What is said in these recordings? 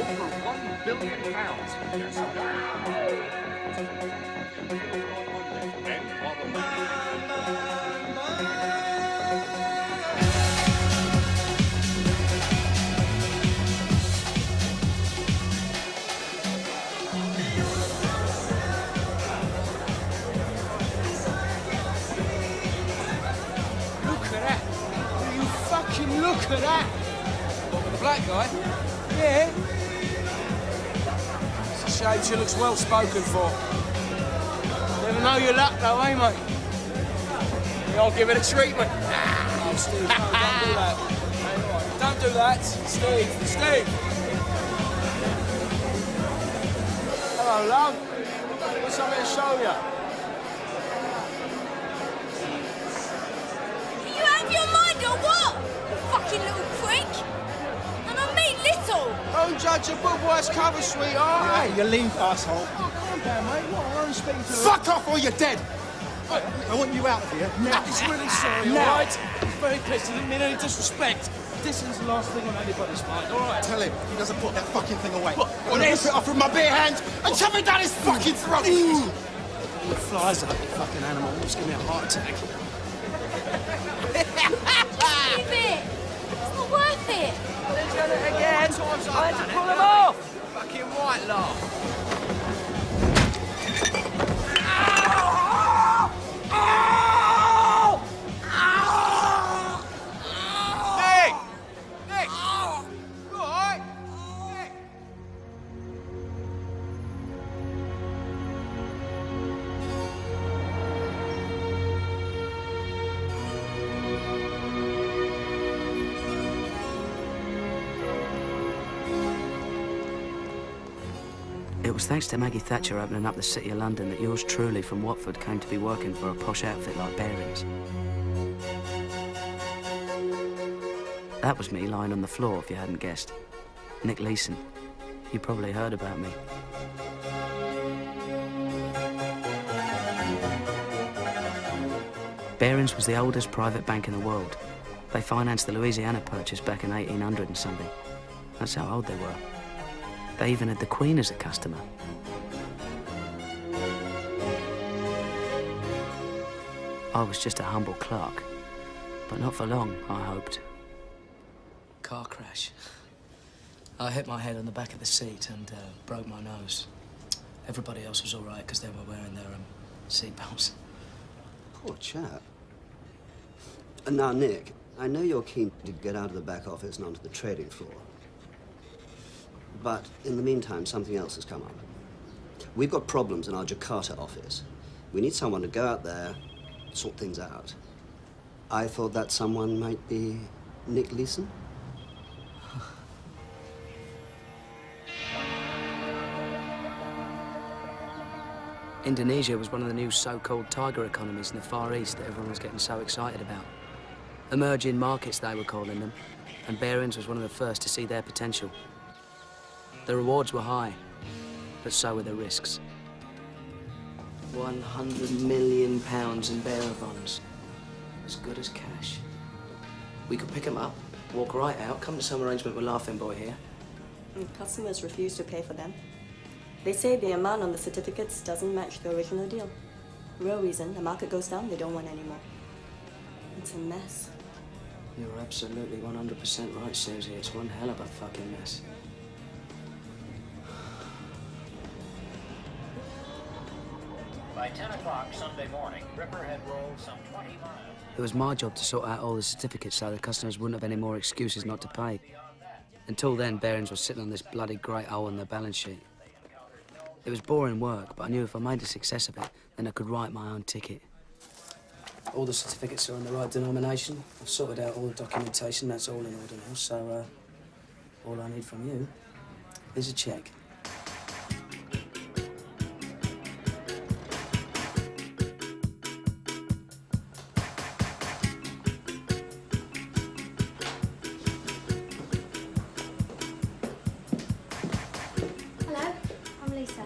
over £1 billion. Yes, men are the Look at that! What, with the black guy? Yeah. It's a shame she looks well spoken for. Never know your luck though, eh, mate? Yeah, I'll give it a treatment. Oh, Steve, no, don't do that. Don't do that. Steve! Hello, love. Got something to show you. You out of your mind or what? Fucking little prick! And I mean little! Don't judge a book by its cover, sweetheart. Hey, you lean asshole. Oh, calm down, mate. What? I'm only speaking to Fuck off or you're dead! I want you out of here now. He's really sorry, all Now. right? He's very pissed. He didn't mean any disrespect. This is the last thing on anybody's mind, all right? Tell him he doesn't put that fucking thing away. What I'm gonna is? rip it off with my bare hands and shove it down his fucking throat! The flies up, you fucking animal. Just give me a heart attack. Leave it! It's not worth it! He's done it again. I had to pull him off. Fucking white laugh. Nick! You all right? Nick! It was thanks to Maggie Thatcher opening up the City of London that yours truly from Watford came to be working for a posh outfit like Bearings. That was me lying on the floor, if you hadn't guessed. Nick Leeson. You probably heard about me. Bearings was the oldest private bank in the world. They financed the Louisiana Purchase back in 1800 and something. That's how old they were. They even had the Queen as a customer. I was just a humble clerk, but not for long, I hoped. Car crash. I hit my head on the back of the seat and broke my nose. Everybody else was all right because they were wearing their seatbelts. Poor chap. Now, Nick, I know you're keen to get out of the back office and onto the trading floor. But in the meantime, something else has come up. We've got problems in our Jakarta office. We need someone to go out there, sort things out. I thought that someone might be Nick Leeson. Indonesia was one of the new so-called tiger economies in the Far East that everyone was getting so excited about. Emerging markets, they were calling them, and Bearings was one of the first to see their potential. The rewards were high, but so were the risks. £100 million in bearer bonds. As good as cash. We could pick them up, walk right out, come to some arrangement with Laughing Boy here. And customers refuse to pay for them. They say the amount on the certificates doesn't match the original deal. Real reason, the market goes down, they don't want any more. It's a mess. You're absolutely 100% right, Susie. It's one hell of a fucking mess. By 10 o'clock Sunday morning, Ripper had rolled some 20 miles. It was my job to sort out all the certificates so the customers wouldn't have any more excuses not to pay. Until then, Bearings was sitting on this bloody great hole in their balance sheet. It was boring work, but I knew if I made a success of it, then I could write my own ticket. All the certificates are in the right denomination. I've sorted out all the documentation. That's all in order now, so all I need from you is a cheque. Hello, I'm Lisa.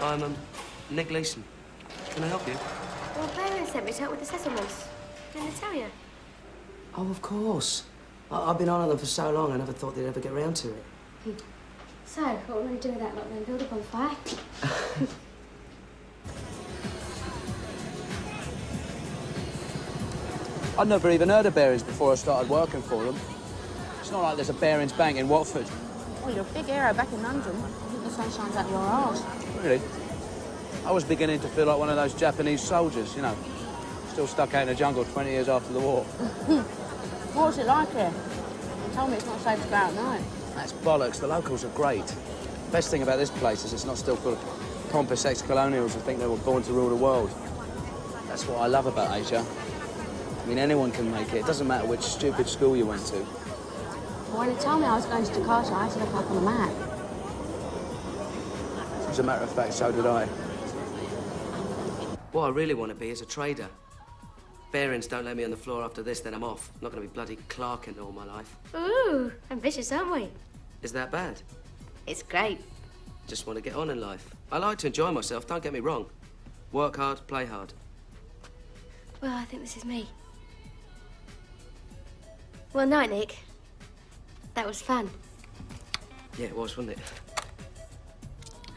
I'm Nick Leeson. Can I help you? Well, Barry sent me to help with the settlements. Didn't I tell you? Oh, of course. I've been on them for so long, I never thought they'd ever get round to it. So, what will we do with that lot then? Build a bonfire? I'd never even heard of Barings before I started working for them. It's not like there's a Barings Bank in Watford. Well, you're a big hero back in London. I think the sun shines out your arse. Really? I was beginning to feel like one of those Japanese soldiers, you know, still stuck out in the jungle 20 years after the war. What's it like here? They told me it's not safe to go out at night. That's bollocks. The locals are great. Best thing about this place is it's not still full of pompous ex-colonials who think they were born to rule the world. That's what I love about Asia. I mean, anyone can make it. It doesn't matter which stupid school you went to. Well, when they told me I was going to Jakarta, I had to look up on the map. As a matter of fact, so did I. What I really want to be is a trader. Barings don't let me on the floor after this, then I'm off. I'm not going to be bloody clerking all my life. Ooh, ambitious, aren't we? Is that bad? It's great. Just want to get on in life. I like to enjoy myself, don't get me wrong. Work hard, play hard. Well, I think this is me. Well, night, Nick. That was fun. Yeah, it was, wasn't it?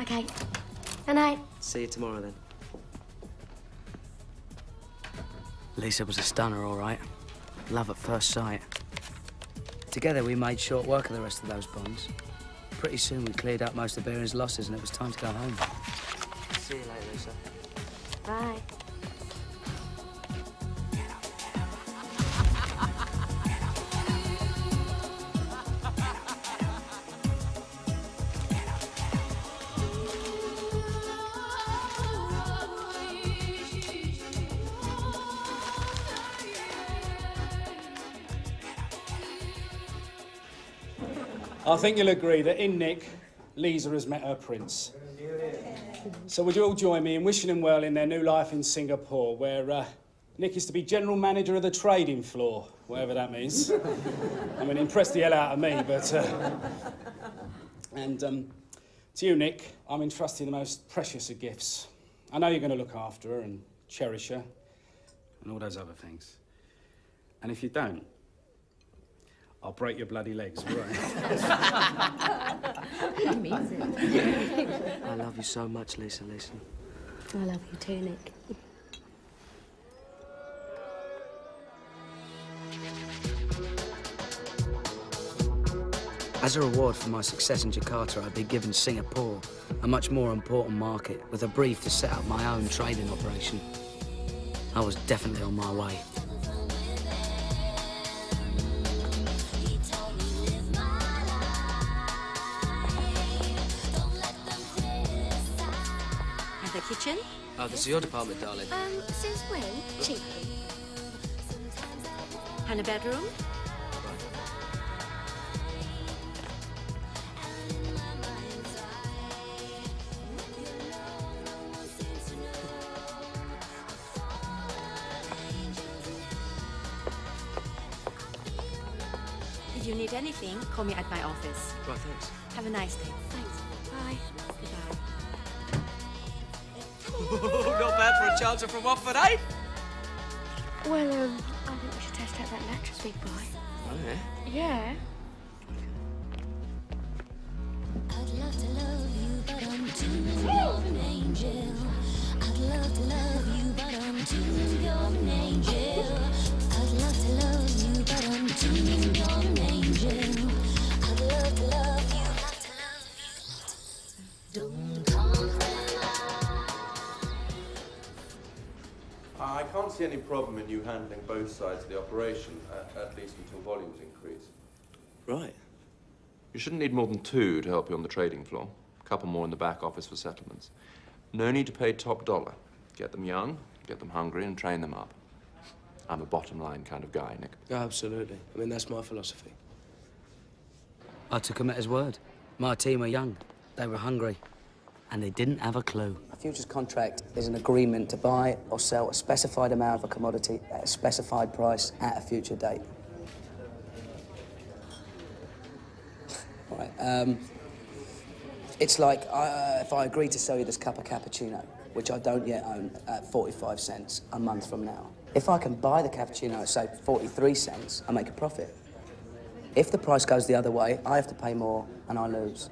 Okay. Good night. See you tomorrow, then. Lisa was a stunner, all right. Love at first sight. Together, we made short work of the rest of those bonds. Pretty soon, we cleared up most of Barings' losses, and it was time to go home. See you later, Lisa. Bye. I think you'll agree that in Nick, Lisa has met her prince. So would you all join me in wishing them well in their new life in Singapore, where Nick is to be general manager of the trading floor, whatever that means. I mean, impressed the hell out of me, but... And to you, Nick, I'm entrusting the most precious of gifts. I know you're going to look after her and cherish her and all those other things. And if you don't, I'll break your bloody legs, all right? He means it. I love you so much, Lisa, listen. I love you too, Nick. As a reward for my success in Jakarta, I'd be given Singapore, a much more important market, with a brief to set up my own trading operation. I was definitely on my way. Kitchen? Oh, this is your department, darling. Since when? Cheap. And a bedroom? If you need anything, call me at my office. Right, thanks. Have a nice day. Thanks. Bye. Goodbye. Not bad for a chancer from Watford, eh? Well, I think we should test out that mattress we buy. Oh, yeah? Yeah. I'd love to love you, but I'm too an angel. I'd love to love you, but I'm too an angel. I'd love to love you, but I'm too an angel. I'd love to love you, love to love you. Don't come. I can't see any problem in you handling both sides of the operation, at least until volumes increase. Right. You shouldn't need more than 2 to help you on the trading floor. A couple more in the back office for settlements. No need to pay top dollar. Get them young, get them hungry, and train them up. I'm a bottom line kind of guy, Nick. Absolutely. I mean, that's my philosophy. I took him at his word. My team were young. They were hungry. And they didn't have a clue. A futures contract is an agreement to buy or sell a specified amount of a commodity at a specified price at a future date. All right, it's like if I agree to sell you this cup of cappuccino, which I don't yet own, at 45 cents a month from now. If I can buy the cappuccino at, say, 43 cents, I make a profit. If the price goes the other way, I have to pay more and I lose.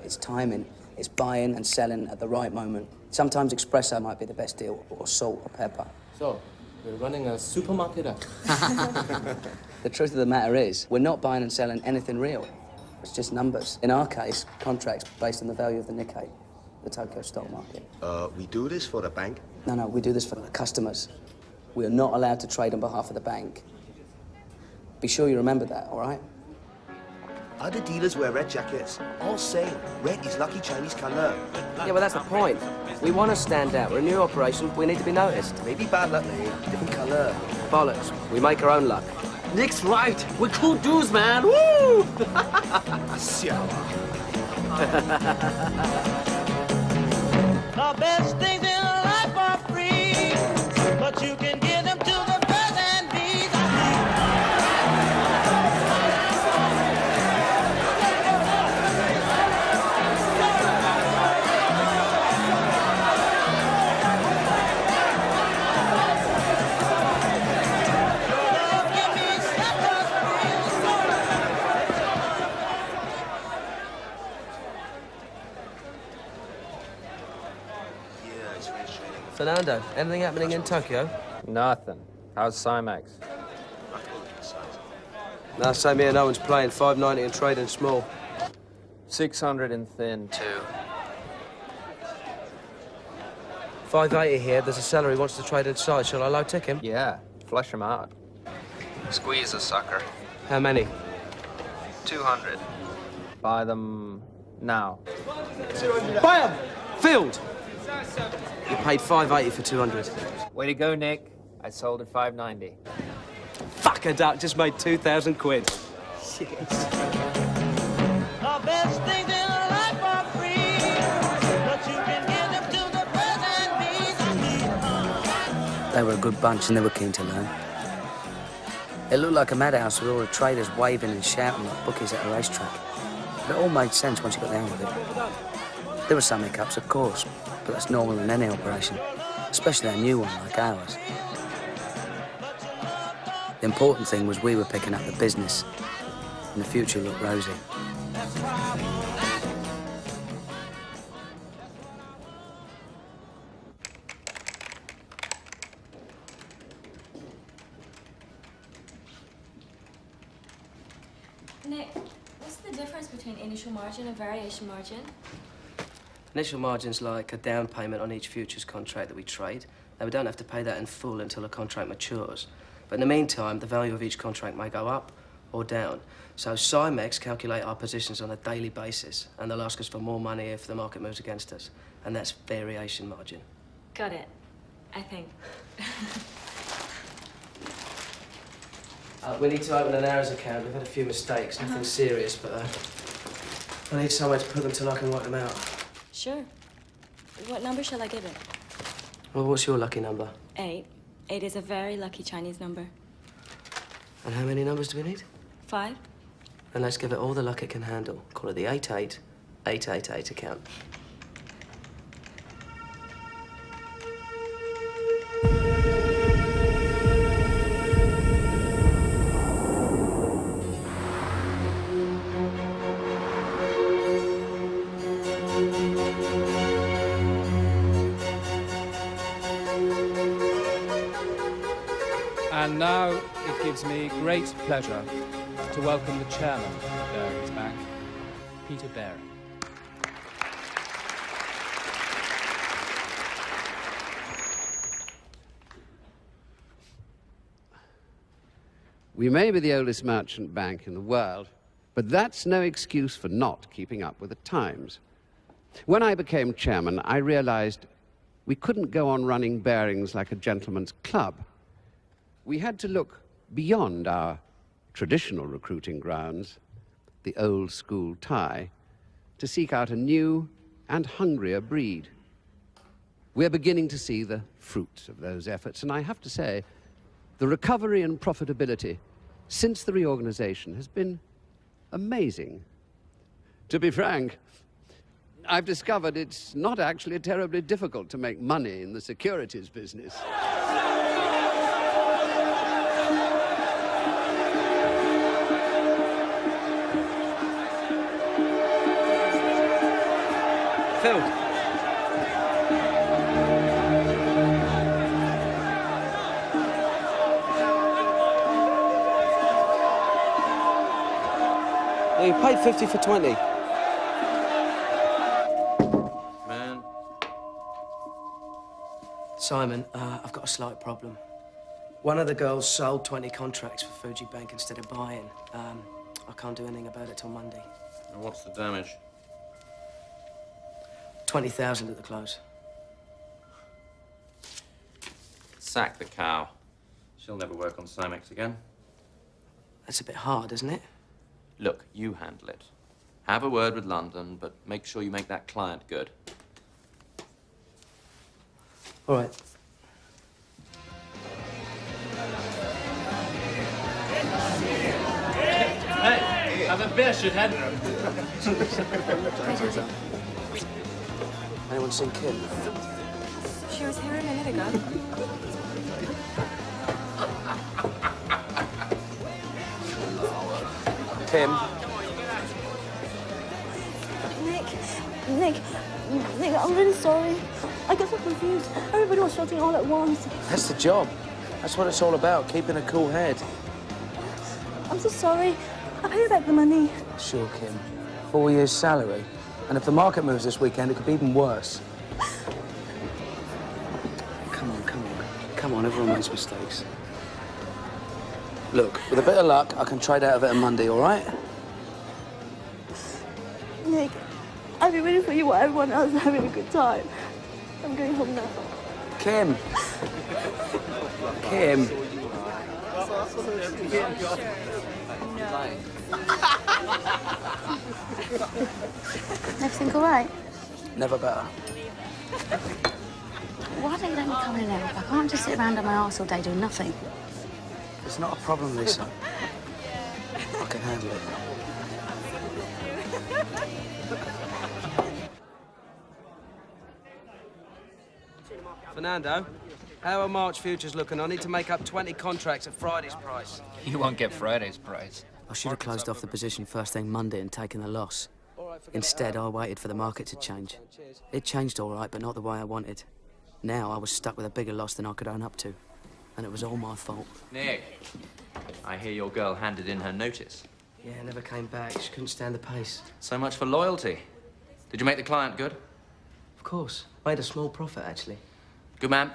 It's timing. It's buying and selling at the right moment. Sometimes espresso might be the best deal, or salt or pepper. So, we're running a supermarket up. The truth of the matter is, we're not buying and selling anything real. It's just numbers. In our case, contracts based on the value of the Nikkei, the Tokyo stock market. We do this for the bank? No, we do this for the customers. We are not allowed to trade on behalf of the bank. Be sure you remember that, all right? Other dealers wear red jackets. All say red is lucky Chinese color. Yeah, well, that's the point. We want to stand out. We're a new operation. We need to be noticed. Maybe bad luck, mate. Different color. Bollocks. We make our own luck. Nick's right. We're cool dudes, man. Woo! The best things in life are free, but you can give them to the birds and bees. Fernando, anything happening in Tokyo? Nothing. How's Cymex? No, same here. No one's playing. 590 and trading small. 600 in thin. 2. 580 here. There's a seller who wants to trade inside. Shall I low tick him? Yeah, flush him out. Squeeze a sucker. How many? 200. Buy them now. Buy 'em! Filled! You paid 580 for 200. Way to go, Nick. I sold at 590. Fuck a duck, just made 2,000 quid. Shit. The best things in life are free, but you can give them to the birds and bees. They were a good bunch and they were keen to learn. It looked like a madhouse with all the traders waving and shouting like bookies at a racetrack. But it all made sense once you got the hang of it. There were some hiccups, of course, but that's normal in any operation, especially a new one like ours. The important thing was we were picking up the business, and the future looked rosy. Nick, what's the difference between initial margin and variation margin? Initial margin's like a down payment on each futures contract that we trade. Now, we don't have to pay that in full until a contract matures. But in the meantime, the value of each contract may go up or down. So Cymex calculate our positions on a daily basis, and they'll ask us for more money if the market moves against us. And that's variation margin. Got it, I think. We need to open an hours account. We've had a few mistakes, nothing serious, but I need somewhere to put them till I can work them out. Sure. What number shall I give it? Well, what's your lucky number? 8. 8 is a very lucky Chinese number. And how many numbers do we need? 5. And let's give it all the luck it can handle. Call it the 88888 account. And now it gives me great pleasure to welcome the chairman of Barings Bank, Peter Baring. We may be the oldest merchant bank in the world, but that's no excuse for not keeping up with the times. When I became chairman, I realized we couldn't go on running Barings like a gentleman's club. We had to look beyond our traditional recruiting grounds, the old school tie, to seek out a new and hungrier breed. We're beginning to see the fruits of those efforts, and I have to say, the recovery and profitability since the reorganization has been amazing. To be frank, I've discovered it's not actually terribly difficult to make money in the securities business. you paid 50 for 20. Man. Simon, I've got a slight problem. One of the girls sold 20 contracts for Fuji Bank instead of buying. I can't do anything about it till Monday. And what's the damage? 20,000 at the close. Sack the cow. She'll never work on Simex again. That's a bit hard, isn't it? Look, you handle it. Have a word with London, but make sure you make that client good. All right. Hey, have a beer, shithead. Anyone seen Kim? She was here a minute ago. Kim? Nick, I'm really sorry. I got so confused. Everybody was shouting all at once. That's the job. That's what it's all about, keeping a cool head. I'm so sorry. I'll pay you back the money. Sure, Kim. 4 years' salary. And if the market moves this weekend, it could be even worse. Come on, everyone makes mistakes. Look, with a bit of luck, I can trade out of it on Monday, all right? Nick, I'll be waiting for you while everyone else is having a good time. I'm going home now. Kim. Kim. Everything all right? Never better. Why don't you let me come in and help? I can't just sit around on my arse all day doing nothing. It's not a problem, Lisa. I can handle it. Fernando, how are March futures looking? I need to make up 20 contracts at Friday's price. You won't get Friday's price. I should have closed off the position first thing Monday and taken the loss. Instead, I waited for the market to change. It changed all right, but not the way I wanted. Now I was stuck with a bigger loss than I could own up to. And it was all my fault. Nick, I hear your girl handed in her notice. Yeah, never came back. She couldn't stand the pace. So much for loyalty. Did you make the client good? Of course. Made a small profit, actually. Good man.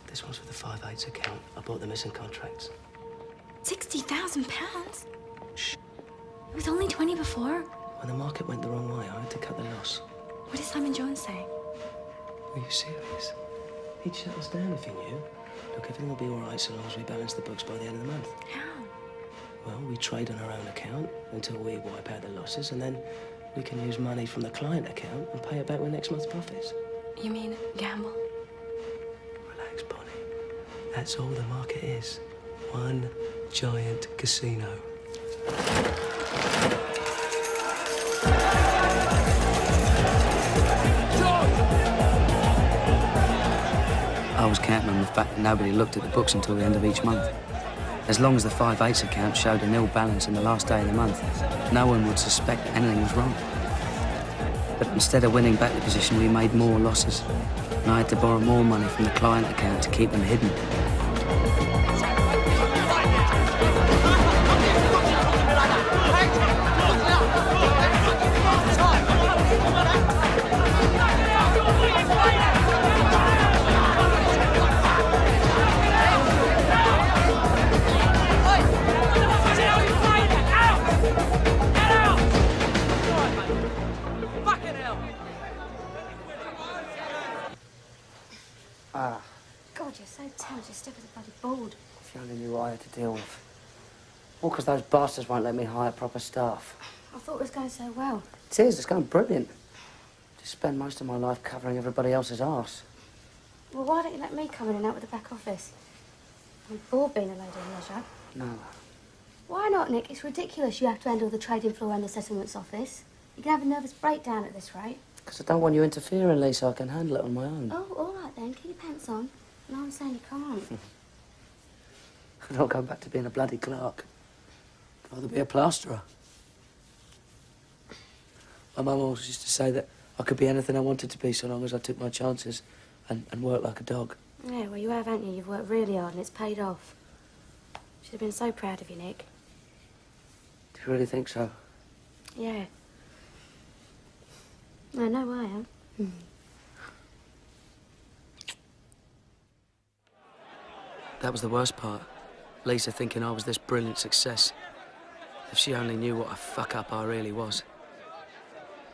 This one's for the 5/8 account. I bought the missing contracts. £60,000? Shh. It was only 20 before. When the market went the wrong way, I had to cut the loss. What did Simon Jones say? Are you serious? He'd shut us down if he knew. Look, everything will be all right so long as we balance the books by the end of the month. How? Well, we trade on our own account until we wipe out the losses, and then we can use money from the client account and pay it back with next month's profits. You mean gamble? Relax, Bonnie. That's all the market is. One giant casino. I was counting on the fact that nobody looked at the books until the end of each month. As long as the 5/8 account showed a nil balance in the last day of the month, no one would suspect that anything was wrong. But instead of winning back the position, we made more losses. And I had to borrow more money from the client account to keep them hidden. God, you're so tense. You're stiff as a bloody board. If you only knew what I had to deal with. All because those bastards won't let me hire proper staff. I thought it was going so well. It is, it's going brilliant. Just spend most of my life covering everybody else's arse. Well, why don't you let me come in and out with the back office? I'm bored being a lady of leisure. No. Why not, Nick? It's ridiculous you have to handle the trading floor and the settlements office. You can have a nervous breakdown at this rate. Because I don't want you interfering, Lisa. I can handle it on my own. Oh, all right then. Keep your pants on. No, I'm saying you can't. I don't go back to being a bloody clerk. I'd rather be a plasterer. My mum always used to say that I could be anything I wanted to be so long as I took my chances and worked like a dog. Yeah, well, you have, haven't you? You've worked really hard and it's paid off. Should have been so proud of you, Nick. Do you really think so? Yeah. I know I am. That was the worst part. Lisa thinking I was this brilliant success. If she only knew what a fuck-up I really was.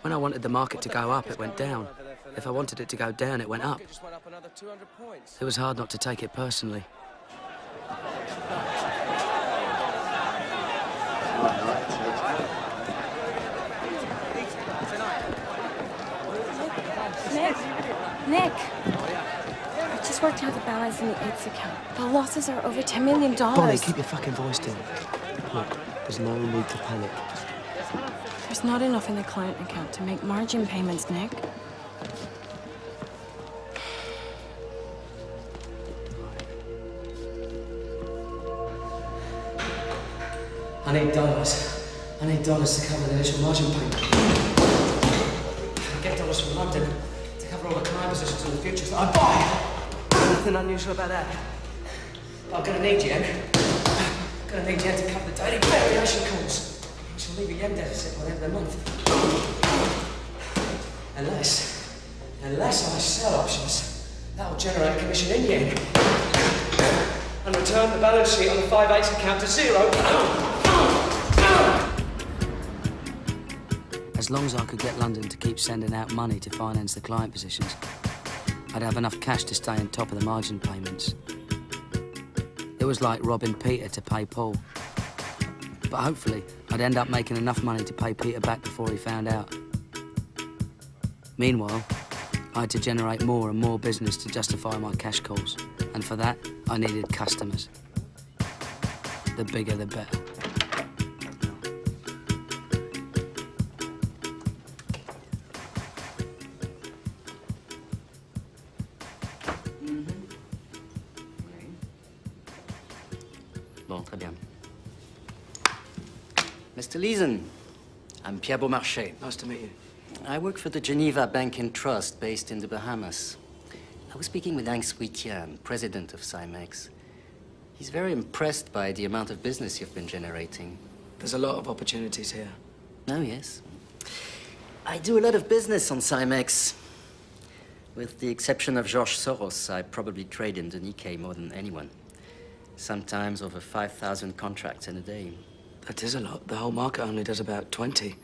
When I wanted the market to go up, it went down. If I wanted it to go down, it went up. It was hard not to take it personally. Nick! I just worked out the balance in the IDS account. The losses are over $10 million. Bonnie, keep your fucking voice down. Look, there's no need to panic. There's not enough in the client account to make margin payments, Nick. I need dollars. I need dollars to cover the initial margin payment. I get dollars from London to cover all the client positions in the futures that I buy. Nothing unusual about that. But I'm gonna need yen. I'm gonna need yen to cover the daily variation calls, which will leave a yen deficit by the end of the month. Unless I sell options, that will generate a commission in yen. And return the balance sheet on the 5/8 account to zero. As long as I could get London to keep sending out money to finance the client positions, I'd have enough cash to stay on top of the margin payments. It was like robbing Peter to pay Paul. But hopefully, I'd end up making enough money to pay Peter back before he found out. Meanwhile, I had to generate more and more business to justify my cash calls. And for that, I needed customers. The bigger, the better. Bon, très bien. Mr. Leeson, I'm Pierre Beaumarchais. Nice to meet you. I work for the Geneva Bank and Trust based in the Bahamas. I was speaking with Hank Sweetian, president of Cymex. He's very impressed by the amount of business you've been generating. There's a lot of opportunities here. Oh, yes. I do a lot of business on Cymex. With the exception of George Soros, I probably trade in the Nikkei more than anyone. Sometimes over 5,000 contracts in a day. That is a lot. The whole market only does about 20.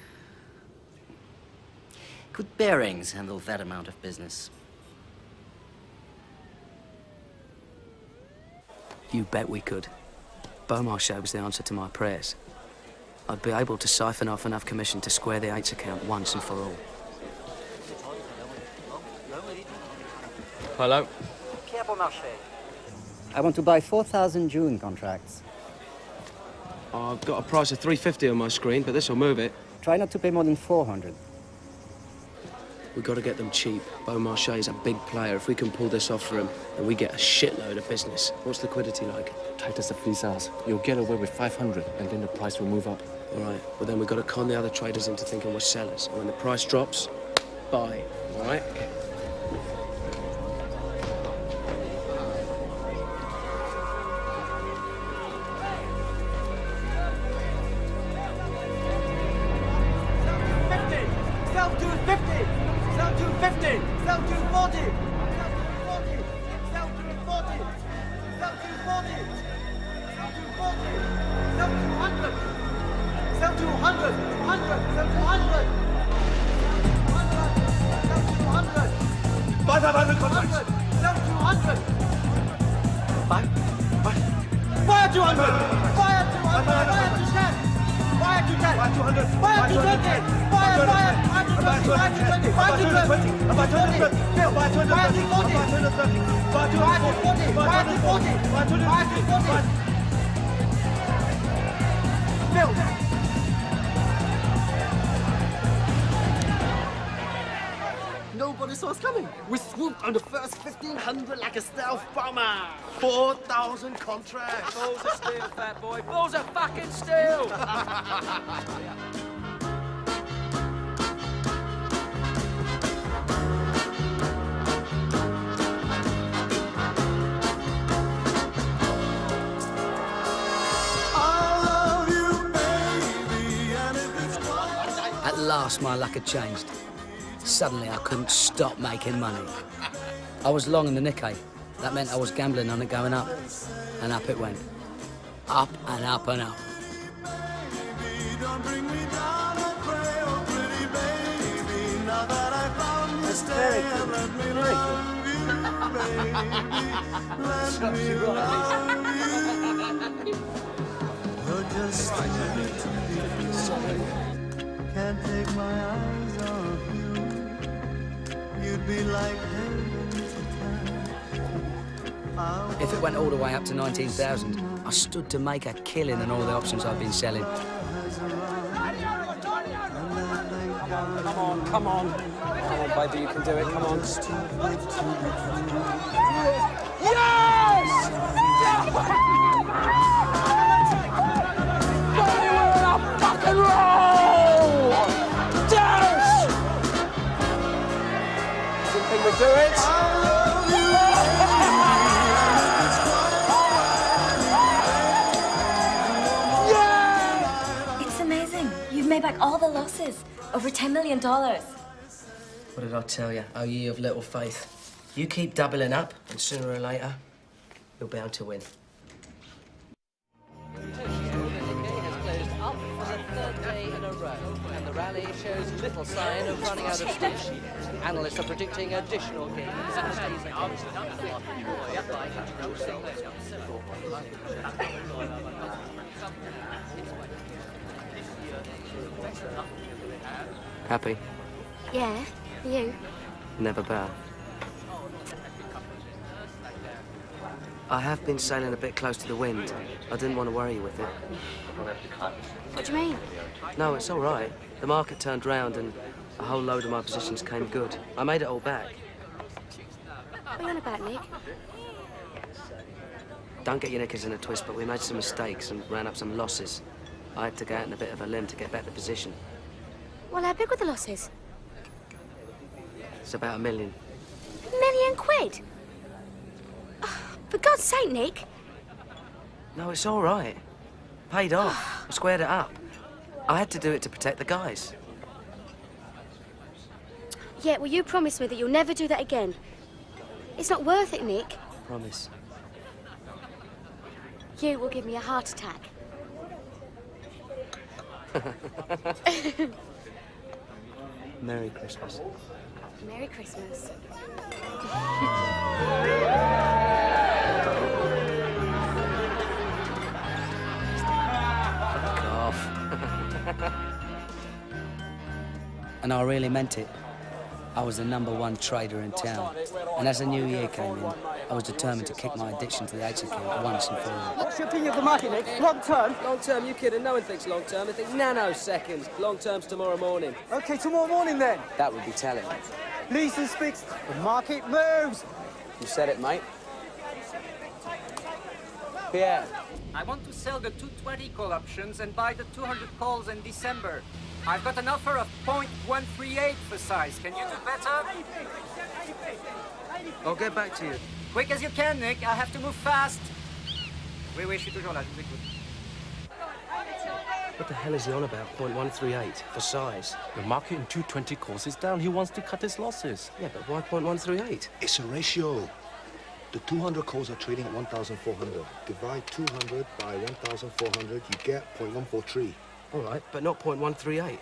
Could Bearings handle that amount of business? You bet we could. Beaumarchais was the answer to my prayers. I'd be able to siphon off enough commission to square the 8's account once and for all. Hello? Pierre Beaumarchais. I want to buy 4,000 June contracts. I've got a price of $350 on my screen, but this'll move it. Try not to pay more than 400. We've got to get them cheap. Beaumarchais is a big player. If we can pull this off for him, then we get a shitload of business. What's liquidity like? Tight as a fleece ass. You'll get away with 500, and then the price will move up. All right. Well, then we've got to con the other traders into thinking we're sellers. And when the price drops, buy. All right? Nobody saw us coming. We swooped on the first 1,500 like a stealth bomber. 4,000 contracts. Balls of steel, fat boy. Balls of fucking steel. last, my luck had changed. Suddenly, I couldn't stop making money. I was long in the Nikkei. That meant I was gambling on it going up. And up it went. Up and up and up. That's very good. Very good. You're just can't take my eyes off you. You'd be like heaven to touch. If it went all the way up to 19,000, I stood to make a killing on all the options I've been selling. Come on, come on. Come on, baby, you can do it. Come on. Yes! Baby, we're in a fucking roll! Yes! Didn't think we'd do it. It's amazing. You've made back all the losses. Over $10 million. What did I tell you? Oh, ye of little faith. You keep doubling up, and sooner or later, you're bound to win. And the rally shows little sign of running out of steam. Analysts are predicting additional gains. Happy? Yeah, you? Never better. I have been sailing a bit close to the wind. I didn't want to worry you with it. What do you mean? No, it's all right. The market turned round and a whole load of my positions came good. I made it all back. What are you on about, Nick? Don't get your knickers in a twist, but we made some mistakes and ran up some losses. I had to go out on a bit of a limb to get back the position. Well, how big were the losses? It's about $1 million. £1 million? Oh, for God's sake, Nick. No, it's all right. Paid off. I squared it up. I had to do it to protect the guys. Yeah, well, you promised me that you'll never do that again. It's not worth it, Nick. Promise. You will give me a heart attack. Merry Christmas. Merry Christmas. And I really meant it. I was the #1 trader in town. And as the new year came in, I was determined to kick my addiction to the H account once and for all. What's your opinion of the market, Nick? Long term? Long term, you kidding? No one thinks long term. They think nanoseconds. Long term's tomorrow morning. Okay, tomorrow morning then. That would be telling. Leeson speaks. The market moves. You said it, mate. Pierre. I want to sell the 220 call options and buy the 200 calls in December. I've got an offer of 0.138 for size. Can you do better? I'll get back to you. Quick as you can, Nick. I have to move fast. Oui, je suis toujours là. Je vous écoute. What the hell is he on about? 0.138 for size. The market in 220 calls is down. He wants to cut his losses. Yeah, but why 0.138? It's a ratio. The 200 calls are trading at 1,400. Divide 200 by 1,400, you get 0.143. All right, but not 0.138.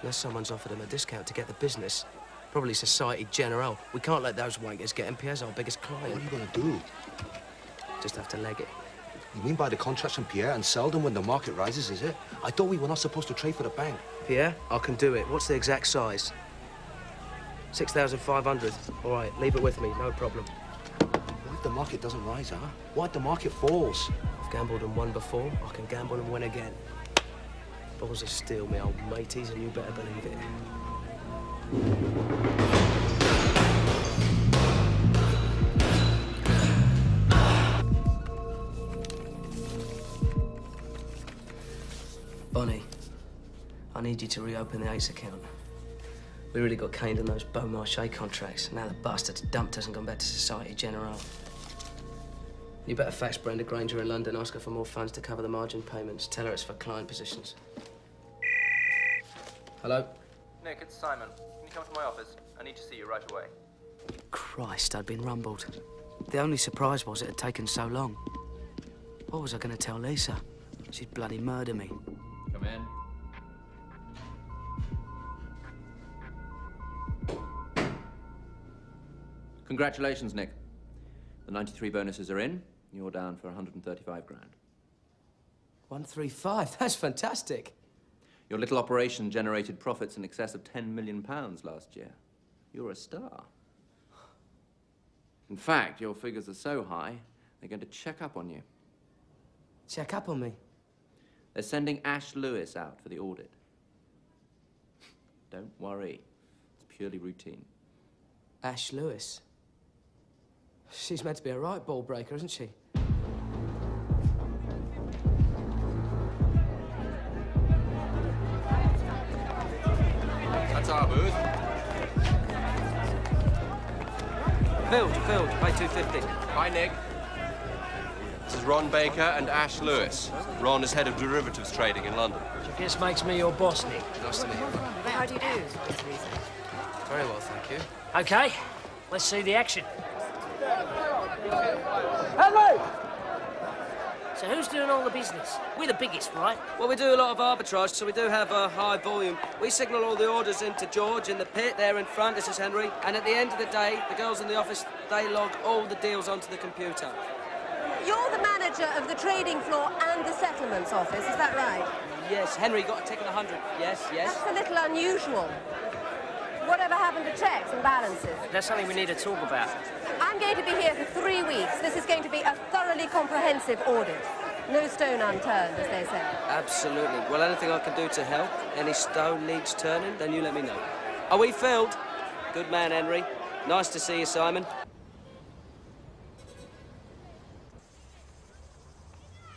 Unless someone's offered him a discount to get the business. Probably Societe Generale. We can't let those wankers get him. Pierre's our biggest client. What are you going to do? Just have to leg it. You mean buy the contracts from Pierre and sell them when the market rises, is it? I thought we were not supposed to trade for the bank. Pierre, I can do it. What's the exact size? 6,500. All right, leave it with me, no problem. What if the market doesn't rise, huh? What if the market falls? I've gambled and won before. I can gamble and win again. Balls of steel, me old mateys, and you better believe it. Bonnie, I need you to reopen the Ace account. We really got caned on those Beaumarchais contracts. Now the bastards dumped us and gone back to Societe Generale. You better fax Brenda Granger in London, ask her for more funds to cover the margin payments. Tell her it's for client positions. Hello? Nick, it's Simon. Can you come to my office? I need to see you right away. Christ, I'd been rumbled. The only surprise was it had taken so long. What was I going to tell Lisa? She'd bloody murder me. Come in. Congratulations, Nick. The 93 bonuses are in. You're down for 135 grand. 135? That's fantastic. Your little operation generated profits in excess of £10 million last year. You're a star. In fact, your figures are so high, they're going to check up on you. Check up on me? They're sending Ash Lewis out for the audit. Don't worry. It's purely routine. Ash Lewis? She's meant to be a right ball breaker, isn't she? That's our booth. Filled, pay $2.50. Hi, Nick. This is Ron Baker and Ash Lewis. Ron is head of derivatives trading in London. Which I guess makes me your boss, Nick. Nice to meet you. How do you do? Very well, thank you. Okay, let's see the action. Henry! So who's doing all the business? We're the biggest, right? Well, we do a lot of arbitrage, so we do have a high volume. We signal all the orders into George in the pit there in front. This is Henry. And at the end of the day, the girls in the office, they log all the deals onto the computer. You're the manager of the trading floor and the settlements office, is that right? Yes, Henry, got a tick of 100. Yes, yes. That's a little unusual. Whatever happened to checks and balances? That's something we need to talk about. I'm going to be here for 3 weeks. This is going to be a thoroughly comprehensive audit. No stone unturned, as they say. Absolutely. Well, anything I can do to help, any stone needs turning, then you let me know. Are we filled? Good man, Henry. Nice to see you, Simon.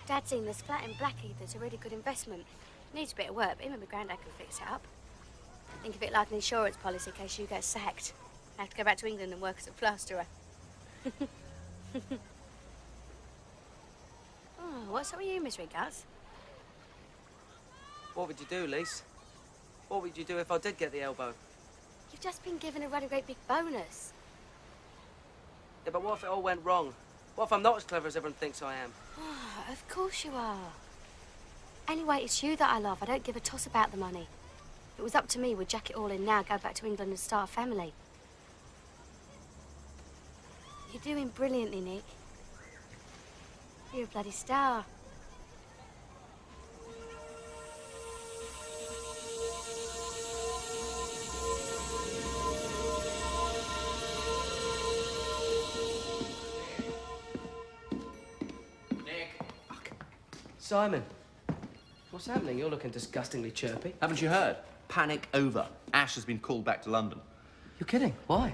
Dad's seen this flat in Blackheath. A really good investment. Needs a bit of work, but him and my granddad can fix it up. Think of it like an insurance policy in case you get sacked. I have to go back to England and work as a plasterer. Oh, what's up with you, Miss Gus? What would you do, Lise? What would you do if I did get the elbow? You've just been given a really great big bonus. Yeah, but what if it all went wrong? What if I'm not as clever as everyone thinks I am? Oh, of course you are. Anyway, it's you that I love. I don't give a toss about the money. If it was up to me, we'd jack it all in now, go back to England and start a family. You're doing brilliantly, Nick. You're a bloody star. Simon, what's happening? You're looking disgustingly chirpy. Haven't you heard? Panic over. Ash has been called back to London. You're kidding? Why?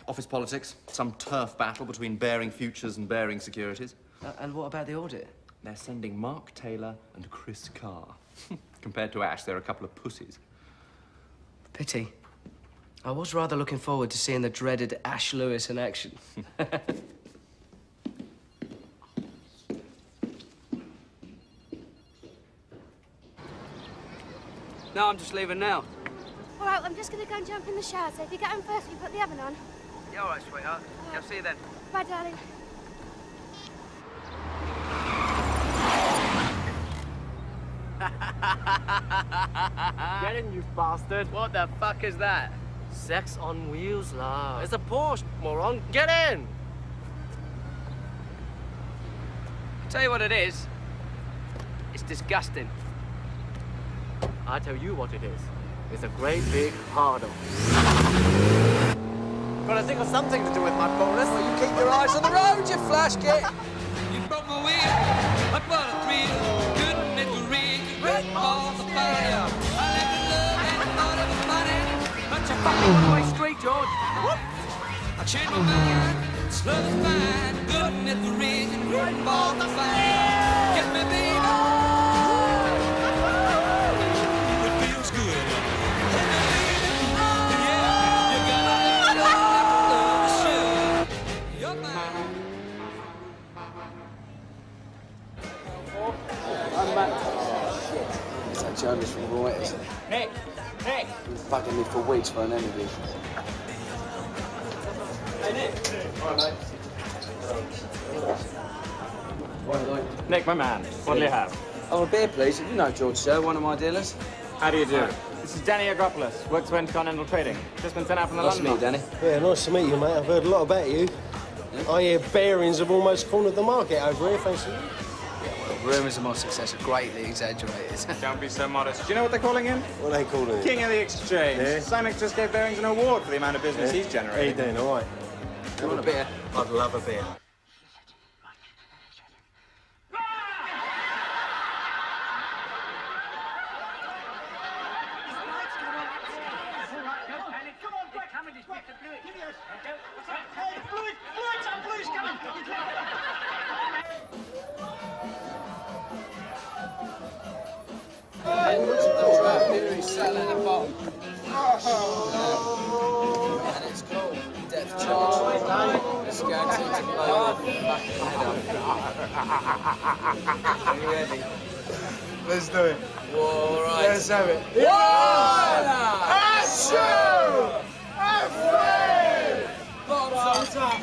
Office politics, some turf battle between Baring Futures and Baring Securities. And what about the audit? They're sending Mark Taylor and Chris Carr. Compared to Ash, they're a couple of pussies. Pity. I was rather looking forward to seeing the dreaded Ash Lewis in action. No, I'm just leaving now. All right, I'm just going to go and jump in the shower, so if you get home first, you put the oven on. Yeah, all right, sweetheart. Yeah, I'll see you then. Bye, darling. Get in, you bastard. What the fuck is that? Sex on wheels, love. It's a Porsche, moron. Get in! I'll tell you what it is. It's disgusting. I tell you what it is. It's a great big hard-on. Gotta think of something to do with my bonus. Well, you keep your eyes on the road, you flash kid. You broke my wheel, but what a thrill. Couldn't make a ring, great balls of fire. I left the love and the thought of the money. But you fucking one-way street, George. Whoop. I changed my mind, love is fine. Couldn't make the ring, great balls of fire. Get me, baby. Jonas from Reuters. Nick, bugging me for weeks for an interview. Hey, Nick. All right, mate. Nick, my man, what do you have? Oh, a beer, please. You know George, sir, one of my dealers. How do you do? This is Danny Agropoulos, works for Intercontinental Trading. Just been sent out from the Nice to London meet you, office. Danny. Yeah, nice to meet you, mate. I've heard a lot about you. Yeah? I hear bearings have almost cornered the market over here, thanks to you. Rumours of my success are greatly exaggerated. Don't be so modest. Do you know what they're calling him? What are they calling him? King of the Exchange. Yeah? Simex just gave Bearings an award for the amount of business he's How generated. you doing, all right? You want a beer? I'd love a beer. Sat at the bottom. And it's called depth charge. It's guaranteed to blow your fucking head off. Are you ready? Let's do it. All right. Let's have it. One, a 2, a 3. bottoms up.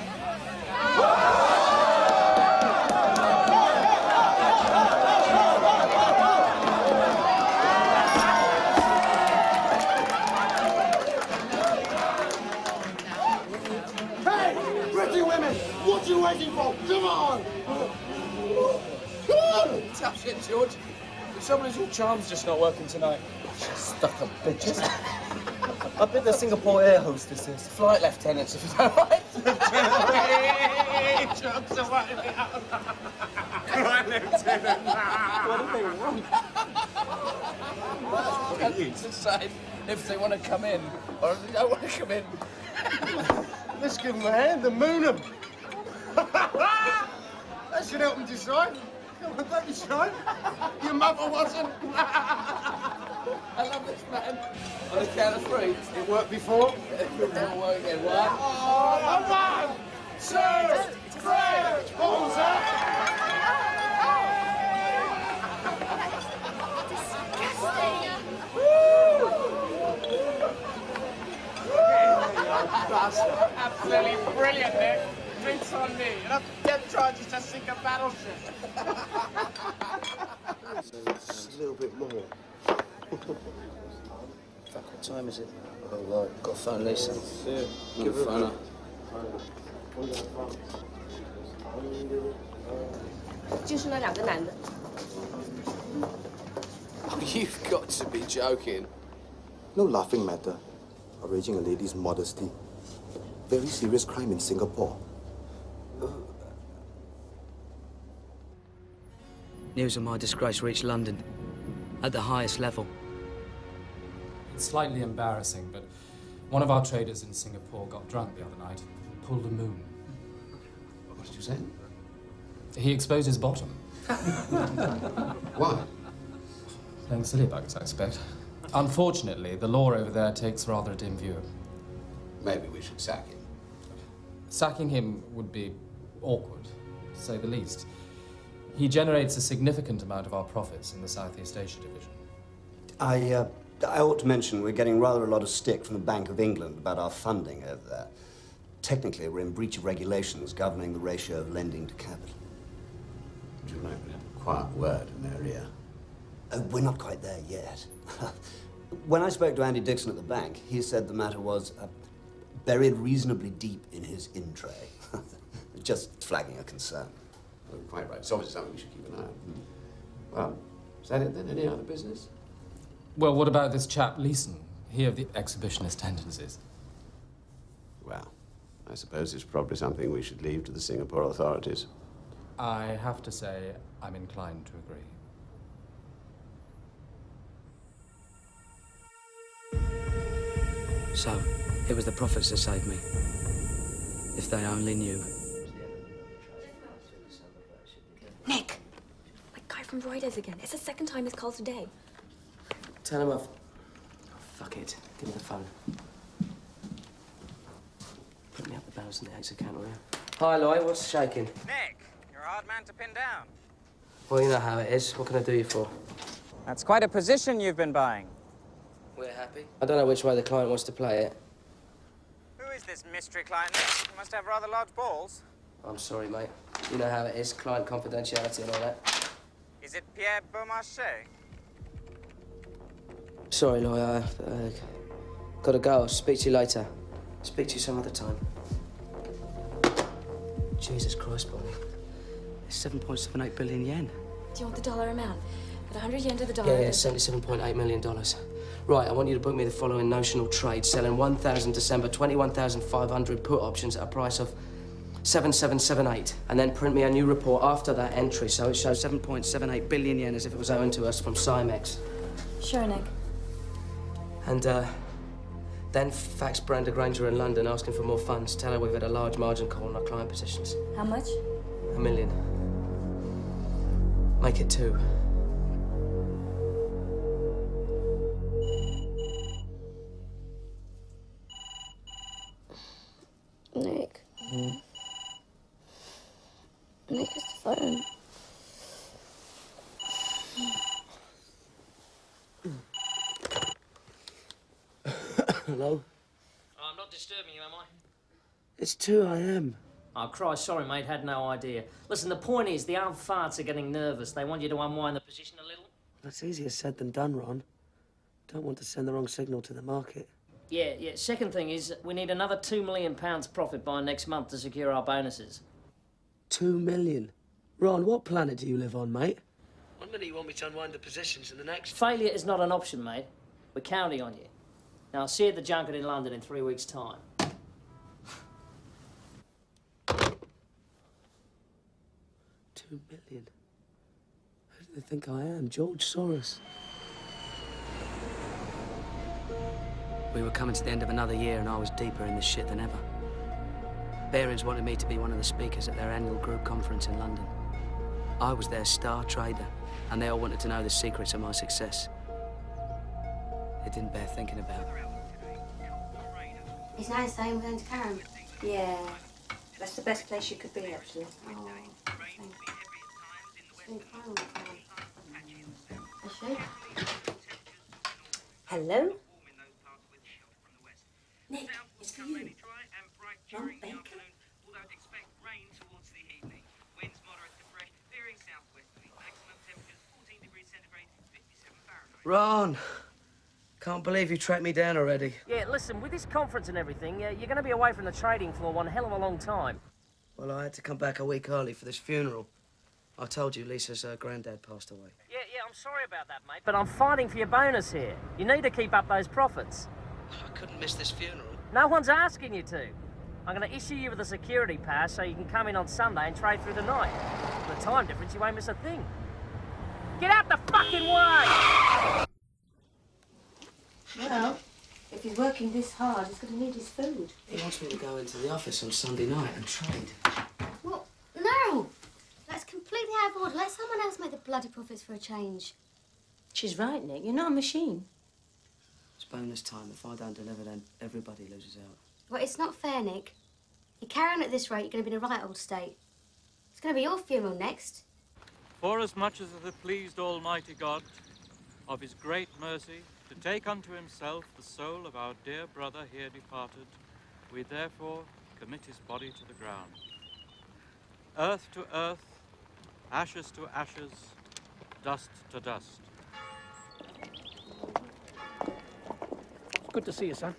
What are you waiting for? Come on! Come on! Tough shit, George. The trouble is your charm's just not working tonight. Stuck up bitches. I bet the Singapore air hostesses. Flight lieutenants, if you don't mind. Jokes away. Flight lieutenant. What do they want? What are you? Decide if they want to come in or if they don't want to come in. Let's give them a hand and moon them. That should help them decide. Come on, don't be shy. Your mother wasn't. I love this man. On the count of 3. It worked before. It'll work again. 1, 2, 3, balls up. Absolutely brilliant, Nick. Drinks on me. Enough depth charges to sink a battleship. Just a little bit more. Fuck, what time is it? Oh, right. Got to phone Lisa. Yeah. Give her a phone. Oh, you've got to be joking. No laughing matter. Outraging a lady's modesty. Very serious crime in Singapore. News of my disgrace reached London, at the highest level. It's slightly embarrassing, but one of our traders in Singapore got drunk the other night, pulled a moon. What did you say? He exposed his bottom. Why? Playing silly buggers, I expect. Unfortunately, the law over there takes rather a dim view. Maybe we should sack him. Sacking him would be awkward, to say the least. He generates a significant amount of our profits in the Southeast Asia division. I ought to mention we're getting rather a lot of stick from the Bank of England about our funding over there. Technically, we're in breach of regulations governing the ratio of lending to capital. Would you like me to have a quiet word in their ear? We're not quite there yet. When I spoke to Andy Dixon at the bank, he said the matter was buried reasonably deep in his in-tray. Just flagging a concern. Oh, quite right. It's obviously something we should keep an eye on. Well, is that it then? Any other business? Well, what about this chap, Leeson? He of the exhibitionist tendencies. Well, I suppose it's probably something we should leave to the Singapore authorities. I have to say, I'm inclined to agree. So, it was the profits that saved me. If they only knew. Nick! That guy from Fraude again. It's the second time he's called today. Tell him I've... Oh, fuck it. Give me the phone. Put me up the bells in the exit account, will you? Hi, Lloyd. What's shaking? Nick, you're a hard man to pin down. Well, you know how it is. What can I do you for? That's quite a position you've been buying. We're happy. I don't know which way the client wants to play it. Who is this mystery client? You must have rather large balls. I'm sorry, mate. You know how it is, client confidentiality and all that. Is it Pierre Beaumarchais? Sorry, lawyer. Gotta go. I'll speak to you later. Speak to you some other time. Jesus Christ, Bonnie. It's 7.78 billion yen. Do you want the dollar amount? At 100 yen to the dollar. Yeah, $77.8 million. Right, I want you to book me the following notional trade, selling 1,000 December 21,500 put options at a price of 7778, and then print me a new report after that entry, so it shows 7.78 billion yen as if it was owing to us from Cymex. Sure, Nick. And then fax Brenda Granger in London asking for more funds. Tell her we've had a large margin call on our client positions. How much? $1 million. Make it 2. Nick. Nick is the phone. Hello? I'm not disturbing you, am I? It's 2 a.m. Oh, Christ, sorry, mate, had no idea. Listen, the point is, the old farts are getting nervous. They want you to unwind the position a little. That's easier said than done, Ron. Don't want to send the wrong signal to the market. Yeah. Second thing is, we need another £2 million profit by next month to secure our bonuses. 2 million? Ron, what planet do you live on, mate? One minute you want me to unwind the positions, and the next... Failure is not an option, mate. We're counting on you. Now, I'll see you at the junket in London in 3 weeks' time. 2 million? Who do they think I am? George Soros? We were coming to the end of another year, and I was deeper in this shit than ever. Barings wanted me to be one of the speakers at their annual group conference in London. I was their star trader, and they all wanted to know the secrets of my success. It didn't bear thinking about. It's nice saying we're going to Karen. Yeah, that's the best place you could be, actually. Oh, thanks. It's been fun all the time. Actually. Hello? Nick, it's for you. Ron Baker? Ron! Can't believe you tracked me down already. Yeah, listen, with this conference and everything, you're going to be away from the trading floor one hell of a long time. Well, I had to come back a week early for this funeral. I told you Lisa's granddad passed away. Yeah, I'm sorry about that, mate, but I'm fighting for your bonus here. You need to keep up those profits. I couldn't miss this funeral. No one's asking you to. I'm going to issue you with a security pass so you can come in on Sunday and trade through the night. For the time difference, you won't miss a thing. Get out the fucking way! Well, if he's working this hard, he's going to need his food. He wants me to go into the office on Sunday night and trade. Well, no! That's completely out of order. Let someone else make the bloody profits for a change. She's right, Nick. You're not a machine. It's bonus time. If I don't deliver, then everybody loses out. Well, it's not fair, Nick. You carry on at this rate, you're going to be in a right old state. It's going to be your funeral next. Forasmuch as it hath pleased Almighty God, of his great mercy, to take unto himself the soul of our dear brother here departed, we therefore commit his body to the ground. Earth to earth, ashes to ashes, dust to dust. Good to see you, son.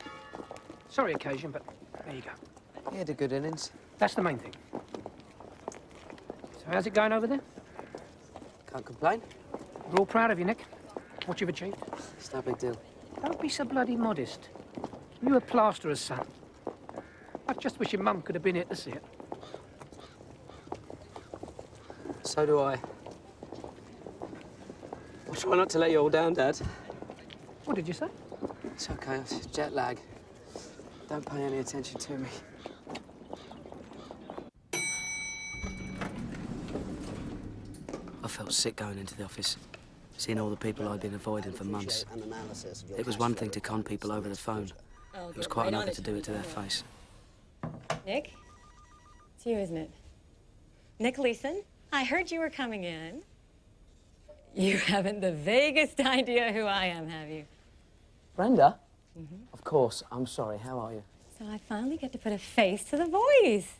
Sorry occasion, but there you go. He had a good innings. That's the main thing. So how's it going over there? Can't complain. We're all proud of you, Nick. What you've achieved. It's no big deal. Don't be so bloody modest. You a plasterer's son. I just wish your mum could have been here to see it. So do I. I'll try not to let you all down, Dad. What did you say? It's okay, it's jet lag. Don't pay any attention to me. I felt sick going into the office, seeing all the people I'd been avoiding for months. It was one thing to con people over the phone. It was quite another to do it to their face. Nick? It's you, isn't it? Nick Leeson, I heard you were coming in. You haven't the vaguest idea who I am, have you? Brenda? Of course. I'm sorry. How are you? So I finally get to put a face to the voice.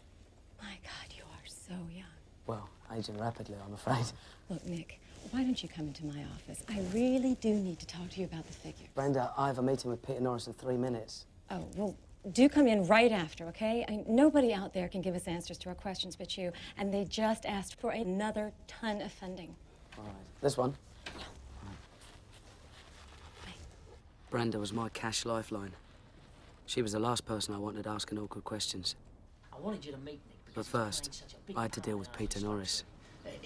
My God, you are so young. Well, aging rapidly, I'm afraid. Look, Nick, why don't you come into my office? I really do need to talk to you about the figure. Brenda, I have a meeting with Peter Norris in 3 minutes. Oh, well, do come in right after, okay? I mean, nobody out there can give us answers to our questions but you, and they just asked for another ton of funding. All right. This one? Yeah. Brenda was my cash lifeline. She was the last person I wanted asking awkward questions. I wanted you to meet Nick. But first, I had to deal with Peter Norris.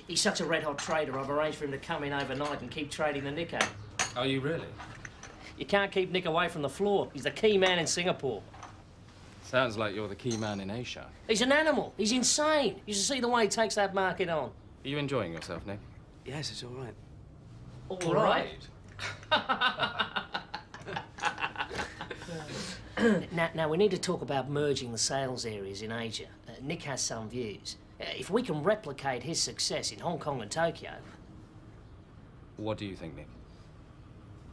He's such a red-hot trader, I've arranged for him to come in overnight and keep trading the Nick out. Are you really? You can't keep Nick away from the floor. He's the key man in Singapore. Sounds like you're the key man in Asia. He's an animal. He's insane. You should see the way he takes that market on. Are you enjoying yourself, Nick? Yes, it's all right. All right. Now, we need to talk about merging the sales areas in Asia. Nick has some views. If we can replicate his success in Hong Kong and Tokyo... What do you think, Nick?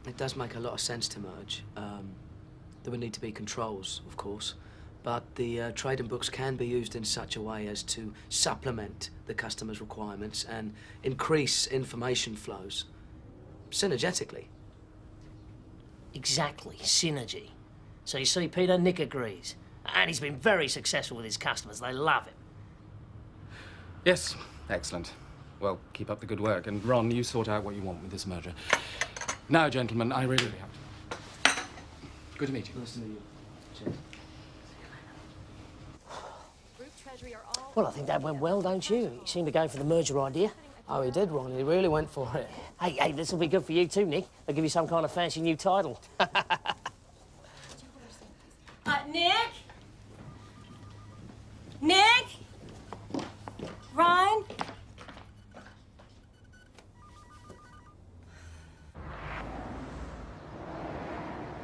It does make a lot of sense to merge. There would need to be controls, of course, but the trading books can be used in such a way as to supplement the customer's requirements and increase information flows synergetically. Exactly, synergy. So you see, Peter, Nick agrees. And he's been very successful with his customers. They love him. Yes, excellent. Well, keep up the good work. And Ron, you sort out what you want with this merger. Now, gentlemen, I really have to. Good to meet you. Nice to meet you. Cheers. Well, I think that went well, don't you? You seem to go for the merger idea. Oh, he did, Ron. He really went for it. Hey, this will be good for you too, Nick. They'll give you some kind of fancy new title. Nick? Nick? Ron?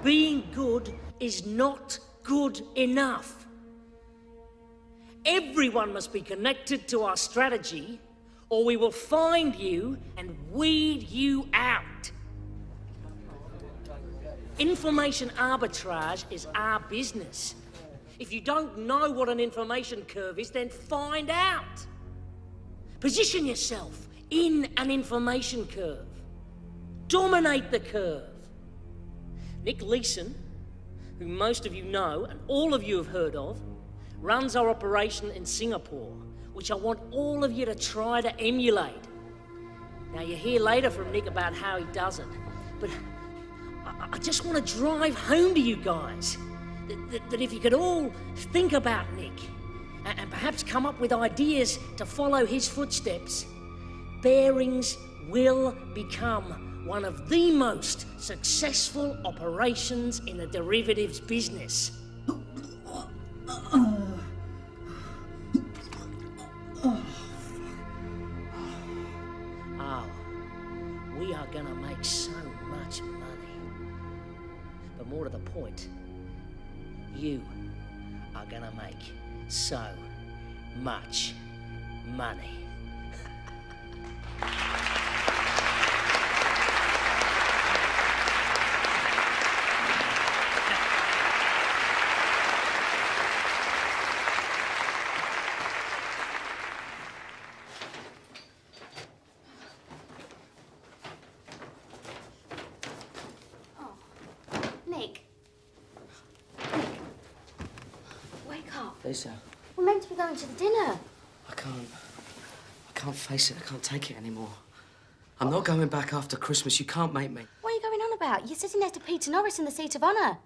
Being good is not good enough. Everyone must be connected to our strategy, or we will find you and weed you out. Information arbitrage is our business. If you don't know what an information curve is, then find out. Position yourself in an information curve. Dominate the curve. Nick Leeson, who most of you know and all of you have heard of, runs our operation in Singapore, which I want all of you to try to emulate. Now, you'll hear later from Nick about how he does it, but I just want to drive home to you guys that if you could all think about Nick and perhaps come up with ideas to follow his footsteps, Bearings will become one of the most successful operations in the derivatives business. Oh, we are gonna make so much money. But more to the point, you are gonna make so much money. Lisa. We're meant to be going to the dinner. I can't face it. I can't take it anymore. I'm not going back after Christmas. You can't make me. What are you going on about? You're sitting next to Peter Norris in the seat of honour.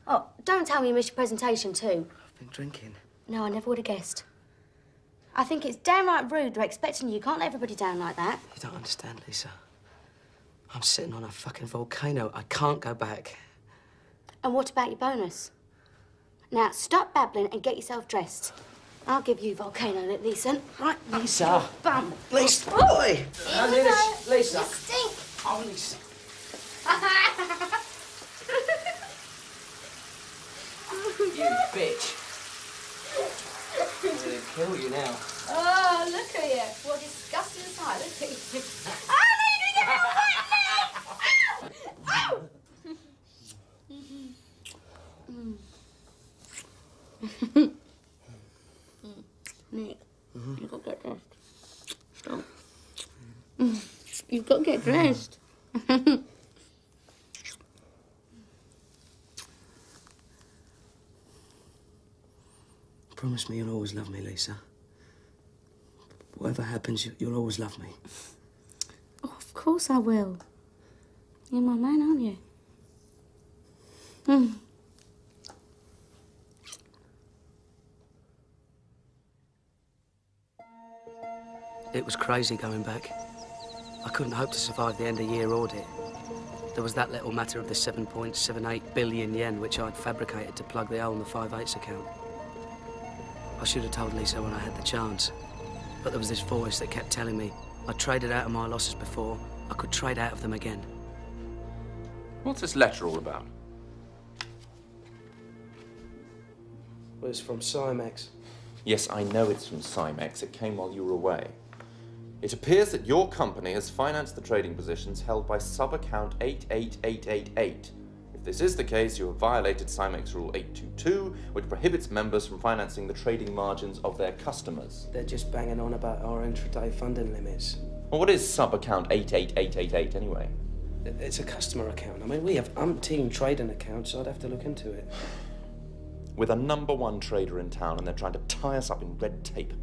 Oh, don't tell me you missed your presentation too. I've been drinking. No, I never would have guessed. I think it's downright rude. They're expecting you. You can't let everybody down like that. You don't understand, Lisa. I'm sitting on a fucking volcano. I can't go back. And what about your bonus? Now, stop babbling and get yourself dressed. I'll give you volcano, Lisa. Right, Lisa. Bum. Lisa. Oh. Oi. Lisa. You stink. Oh, Lisa. You bitch. I'm gonna kill you now. Oh, look at you. What a disgusting sight. Look at you. Oh, look at you. Nick, you've got to get dressed. Stop. You've got to get dressed. Promise me you'll always love me, Lisa. Whatever happens, you'll always love me. Oh, of course I will. You're my man, aren't you? It was crazy going back. I couldn't hope to survive the end-of-year audit. There was that little matter of the 7.78 billion yen which I'd fabricated to plug the hole in the 5/8 account. I should have told Lisa when I had the chance, but there was this voice that kept telling me I'd traded out of my losses before, I could trade out of them again. What's this letter all about? Well, it's from Cymex. Yes, I know it's from Cymex. It came while you were away. It appears that your company has financed the trading positions held by sub-account 88888. If this is the case, you have violated Cymex Rule 822, which prohibits members from financing the trading margins of their customers. They're just banging on about our intraday funding limits. Well, what is sub-account 88888 anyway? It's a customer account. I mean, we have umpteen trading accounts, so I'd have to look into it. With a #1 trader in town, and they're trying to tie us up in red tape.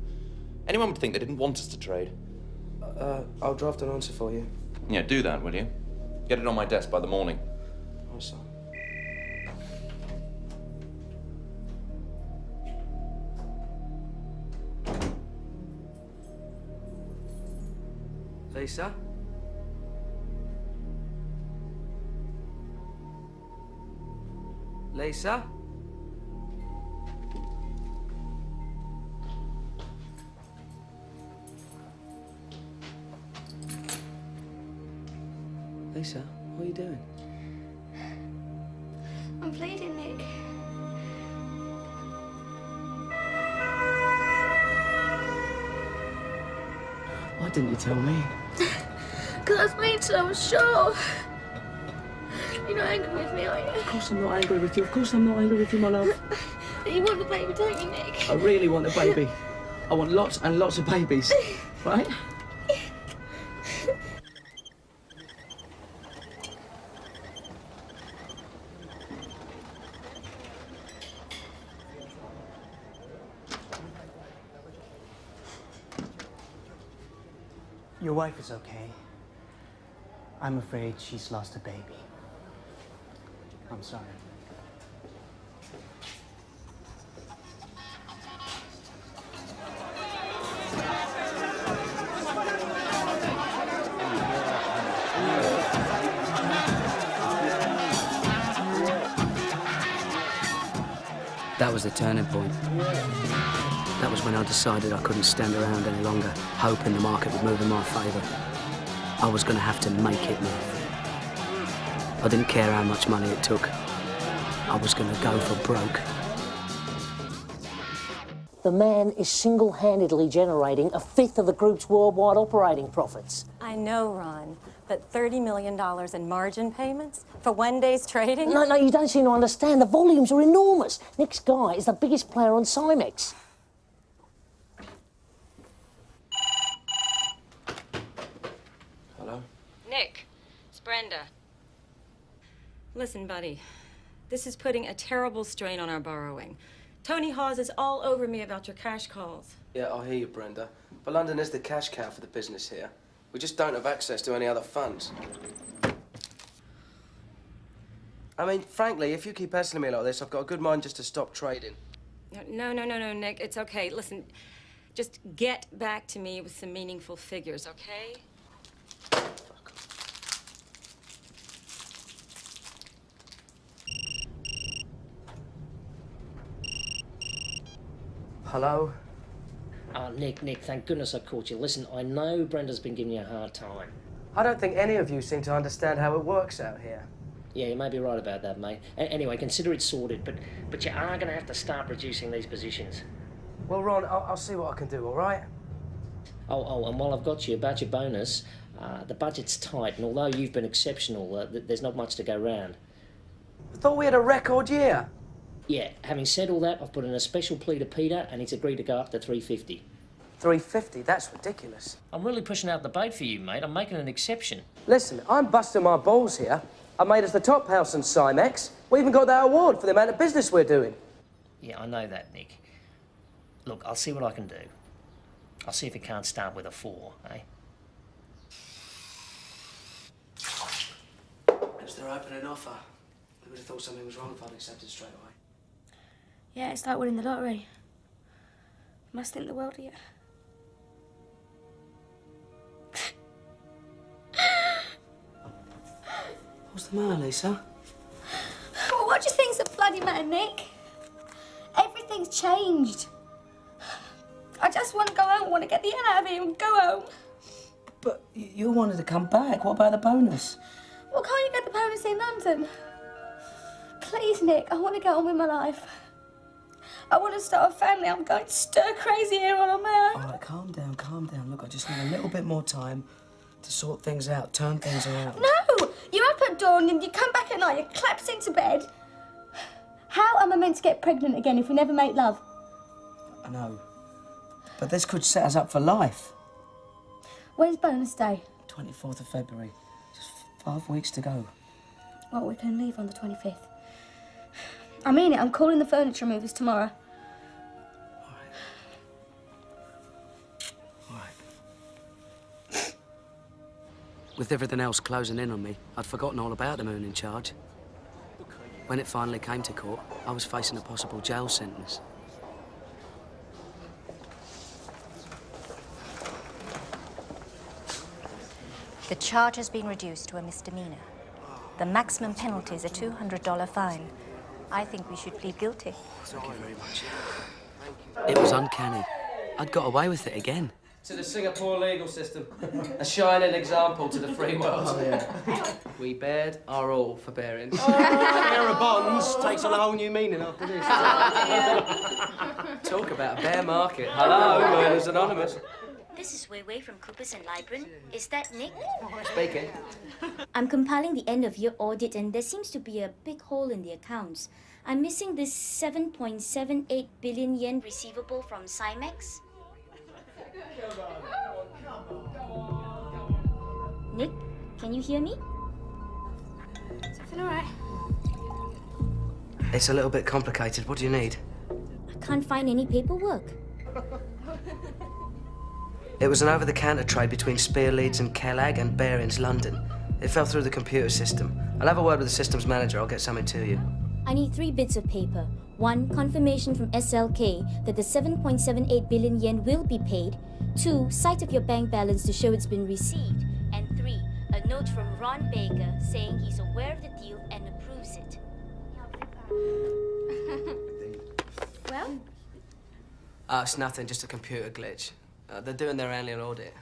Anyone would think they didn't want us to trade. I'll draft an answer for you. Yeah, do that, will you? Get it on my desk by the morning. Awesome. Lisa? Lisa? Lisa, what are you doing? I'm bleeding, Nick. Why didn't you tell me? Because I was waiting till I was sure. You're not angry with me, are you? Of course I'm not angry with you. Of course I'm not angry with you, my love. You want the baby, don't you, Nick? I really want a baby. I want lots and lots of babies. Right? Your wife is okay. I'm afraid she's lost a baby. I'm sorry. That was the turning point. That was when I decided I couldn't stand around any longer, hoping the market would move in my favour. I was going to have to make it move. I didn't care how much money it took. I was going to go for broke. The man is single-handedly generating a fifth of the group's worldwide operating profits. I know, Ron, but $30 million in margin payments for one day's trading? No, you don't seem to understand. The volumes are enormous. Nick's guy is the biggest player on Cymex. Hello? Nick, it's Brenda. Listen, buddy, this is putting a terrible strain on our borrowing. Tony Hawes is all over me about your cash calls. Yeah, I hear you, Brenda. But London is the cash cow for the business here. We just don't have access to any other funds. I mean, frankly, if you keep hassling me like this, I've got a good mind just to stop trading. No, Nick, it's okay. Listen, just get back to me with some meaningful figures, okay? Hello? Nick, thank goodness I caught you. Listen, I know Brenda's been giving you a hard time. I don't think any of you seem to understand how it works out here. Yeah, you may be right about that, mate. Anyway, consider it sorted, but you are going to have to start reducing these positions. Well, Ron, I'll see what I can do, all right? Oh, and while I've got you, about your bonus, the budget's tight, and although you've been exceptional, there's not much to go round. I thought we had a record year. Yeah, having said all that, I've put in a special plea to Peter and he's agreed to go up to 350. 350? That's ridiculous. I'm really pushing out the bait for you, mate. I'm making an exception. Listen, I'm busting my balls here. I made us the top house in Cymex. We even got that award for the amount of business we're doing. Yeah, I know that, Nick. Look, I'll see what I can do. I'll see if it can't start with a 4, eh? It's their opening offer. Who would have thought something was wrong if I'd accepted straight away? Yeah, it's like winning the lottery. You must think the world of you. What's the matter, Lisa? Well, what do you think's the bloody matter, Nick? Everything's changed. I just want to go home. I want to get the hell out of here and go home. But you wanted to come back. What about the bonus? Well, can't you get the bonus in London? Please, Nick, I want to get on with my life. I want to start a family. I'm going stir crazy here on my own. All right, calm down, calm down. Look, I just need a little bit more time to sort things out, turn things around. No! You're up at dawn and you come back at night, you collapse into bed. How am I meant to get pregnant again if we never make love? I know. But this could set us up for life. When's bonus day? 24th of February. Just 5 weeks to go. Well, we can leave on the 25th. I mean it, I'm calling the furniture movers tomorrow. With everything else closing in on me, I'd forgotten all about the moon in charge. When it finally came to court, I was facing a possible jail sentence. The charge has been reduced to a misdemeanor. The maximum penalty is a $200 fine. I think we should plead guilty. Thank you very much. It was uncanny. I'd got away with it again. To the Singapore legal system. A shining example to the free world. Oh, yeah. We bared our all for bearing. Oh, pair of bonds takes on a whole new meaning after this. Talk about a bear market. Hello, Learners Anonymous. This is Wei from Coopers and Libran. Is that Nick? Speaking. I'm compiling the end of year audit and there seems to be a big hole in the accounts. I'm missing this 7.78 billion yen receivable from Cymex. Nick, can you hear me? Is everything all right? It's a little bit complicated. What do you need? I can't find any paperwork. It was an over-the-counter trade between Spear Leeds and Kellag and Barings, London. It fell through the computer system. I'll have a word with the systems manager. I'll get something to you. I need 3 bits of paper. 1, confirmation from SLK that the 7.78 billion yen will be paid. 2, sight of your bank balance to show it's been received. And 3, a note from Ron Baker saying he's aware of the deal and approves it. Well? It's nothing, just a computer glitch. They're doing their annual audit.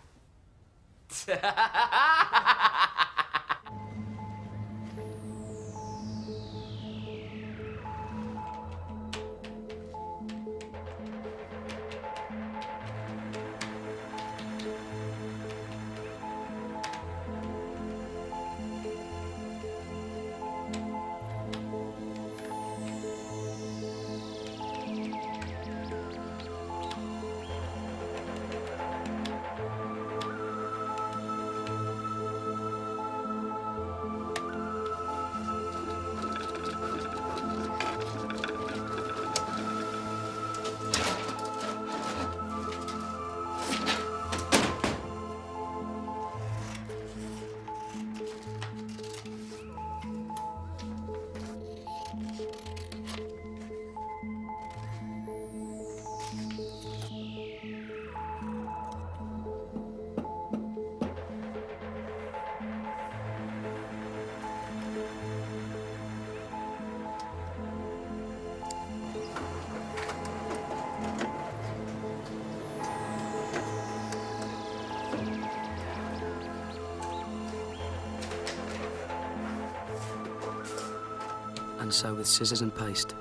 And so, with scissors and paste,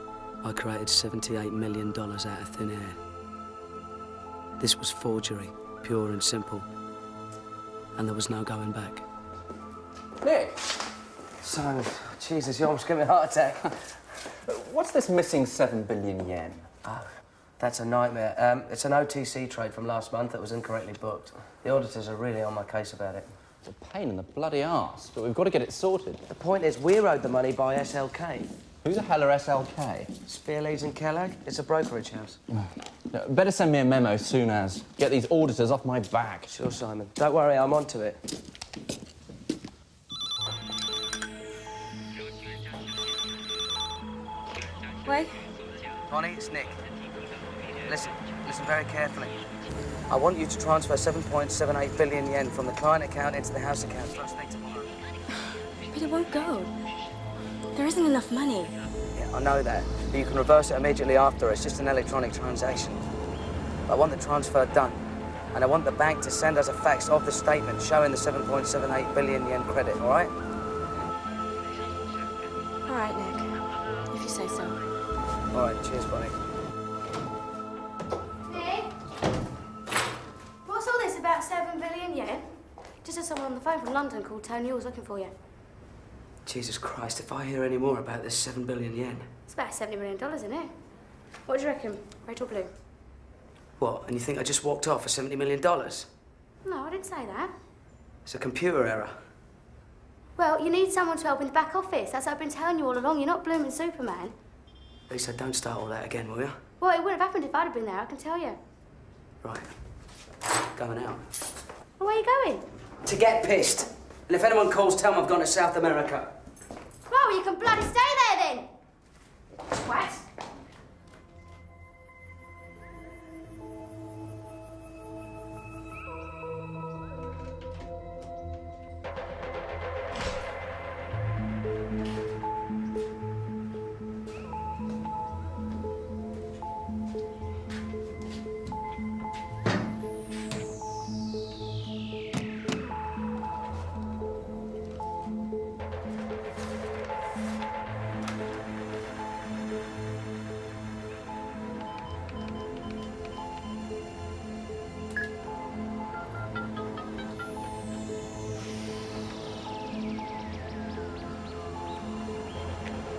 I created $78 million out of thin air. This was forgery, pure and simple. And there was no going back. Nick! So, Jesus, you almost gave me a heart attack. what's this missing 7 billion yen? Oh, that's a nightmare. It's an OTC trade from last month that was incorrectly booked. The auditors are really on my case about it. It's a pain in the bloody arse, but we've got to get it sorted. The point is, we're owed the money by SLK. Who the hell are SLK? Spear, Leeds and Kellogg. It's a brokerage house. No, better send me a memo soon as. Get these auditors off my back. Sure, Simon. Don't worry, I'm onto it. Wait. Bonnie, it's Nick. Listen very carefully. I want you to transfer 7.78 billion yen from the client account into the house account first thing tomorrow. But it won't go. There isn't enough money. Yeah, I know that. But you can reverse it immediately after. It's just an electronic transaction. I want the transfer done. And I want the bank to send us a fax of the statement showing the 7.78 billion yen credit, all right? All right, Nick. If you say so. All right, cheers, Bonnie. Nick? What's all this about 7 billion yen? Just had someone on the phone from London called Tony was looking for you. Jesus Christ, if I hear any more about this 7 billion yen... It's about $70 million, isn't it? What do you reckon? Red or blue? What, and you think I just walked off for $70 million? No, I didn't say that. It's a computer error. Well, you need someone to help in the back office. That's what I've been telling you all along. You're not blooming Superman. Lisa, don't start all that again, will you? Well, it wouldn't have happened if I'd have been there, I can tell you. Right. Going out. Well, where are you going? To get pissed. And if anyone calls, tell them I've gone to South America. Well, you can bloody stay there then. Twat.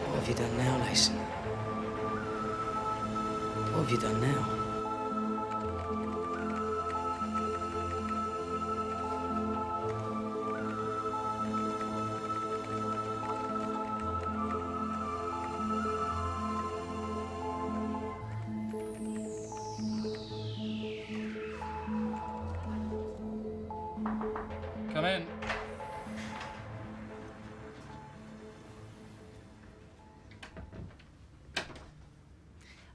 What have you done now, Mason? What have you done now? Come in.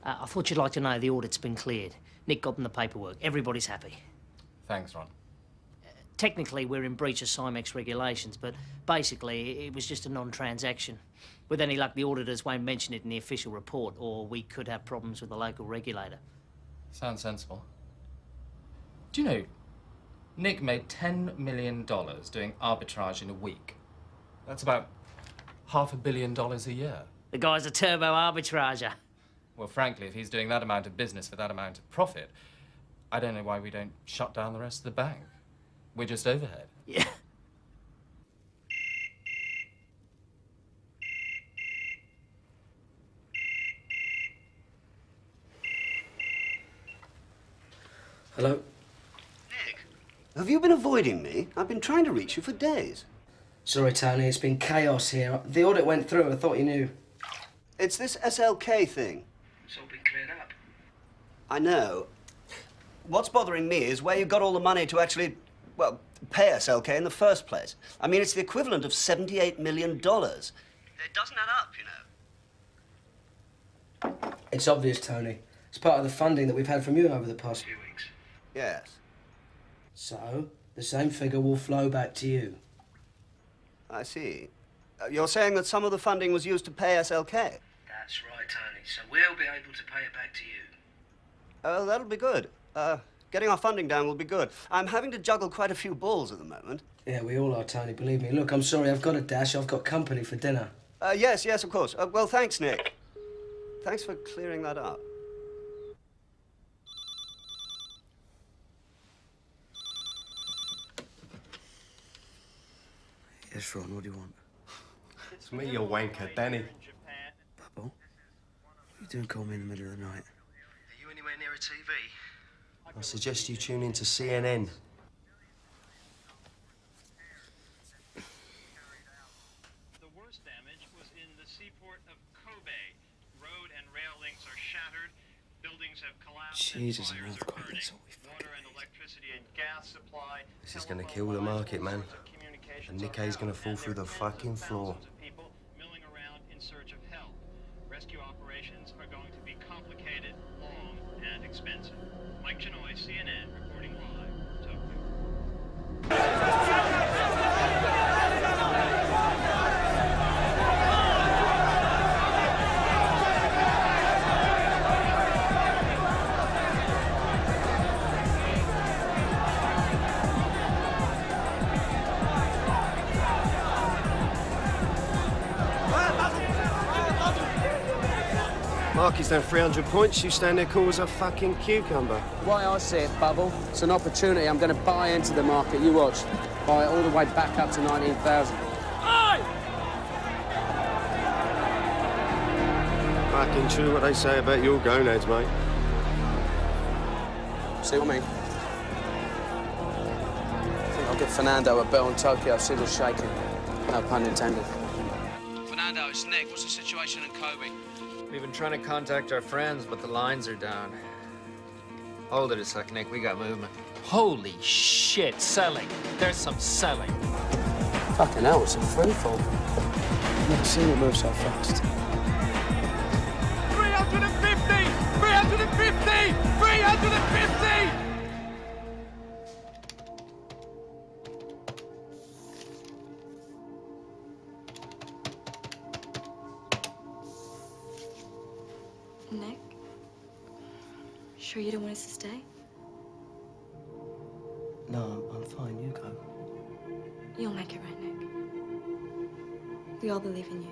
I thought you'd like to know the audit's been cleared. Nick got them the paperwork. Everybody's happy. Thanks, Ron. Technically, we're in breach of CIMEX regulations, but basically, it was just a non-transaction. With any luck, the auditors won't mention it in the official report, or we could have problems with the local regulator. Sounds sensible. Do you know, Nick made $10 million doing arbitrage in a week. That's about $500 million a year. The guy's a turbo arbitrager. Well, frankly, if he's doing that amount of business for that amount of profit, I don't know why we don't shut down the rest of the bank. We're just overhead. Yeah. Hello? Nick, have you been avoiding me? I've been trying to reach you for days. Sorry, Tony, it's been chaos here. The audit went through. I thought you knew. It's this SLK thing. It's all been cleared up. I know. What's bothering me is where you got all the money to actually, well, pay SLK in the first place. I mean, it's the equivalent of $78 million. It doesn't add up, you know. It's obvious, Tony. It's part of the funding that we've had from you over the past few weeks. Yes. So, the same figure will flow back to you. I see. You're saying that some of the funding was used to pay SLK? That's right, Tony. So we'll be able to pay it back to you. Oh, that'll be good. Getting our funding down will be good. I'm having to juggle quite a few balls at the moment. Yeah, we all are, Tony, believe me. Look, I'm sorry, I've got a dash. I've got company for dinner. Yes, of course. Well, thanks, Nick. Thanks for clearing that up. Yes, Ron, what do you want? It's me, you wanker, Danny. Bubble? you doing calling me in the middle of the night? Are you anywhere near a TV? I suggest you tune into CNN. The worst damage was in the seaport of Kobe. Road and rail links are shattered. Buildings have collapsed. Jesus, and an fires are earthquake, burning. that's all we Water and electricity and gas supply. This is gonna kill the market, man. And Nikkei's gonna fall through the fucking floor. People milling around in search of help. Rescue operations are going to be complicated, long, and expensive. Mike Chinoy, CNN, reporting live, Tokyo. Market's down 300 points, you stand there cool as a fucking cucumber. Why I see it, Bubble, it's an opportunity. I'm going to buy into the market. You watch. Buy it all the way back up to 19,000. Fucking true what they say about your gonads, mate. See what I mean? I think I'll give Fernando a bell in Tokyo, see what's shaking. No pun intended. Fernando, it's Nick. What's the situation in Kobe? We've been trying to contact our friends, but the lines are down. Hold it a sec, Nick. We got movement. Holy shit, selling. There's some selling. Fucking hell, it's a free-fall. Never seen it move so fast. 350! 350! 350! Nick? Sure you don't want us to stay? No, I'm fine. You go. You'll make it right, Nick. We all believe in you.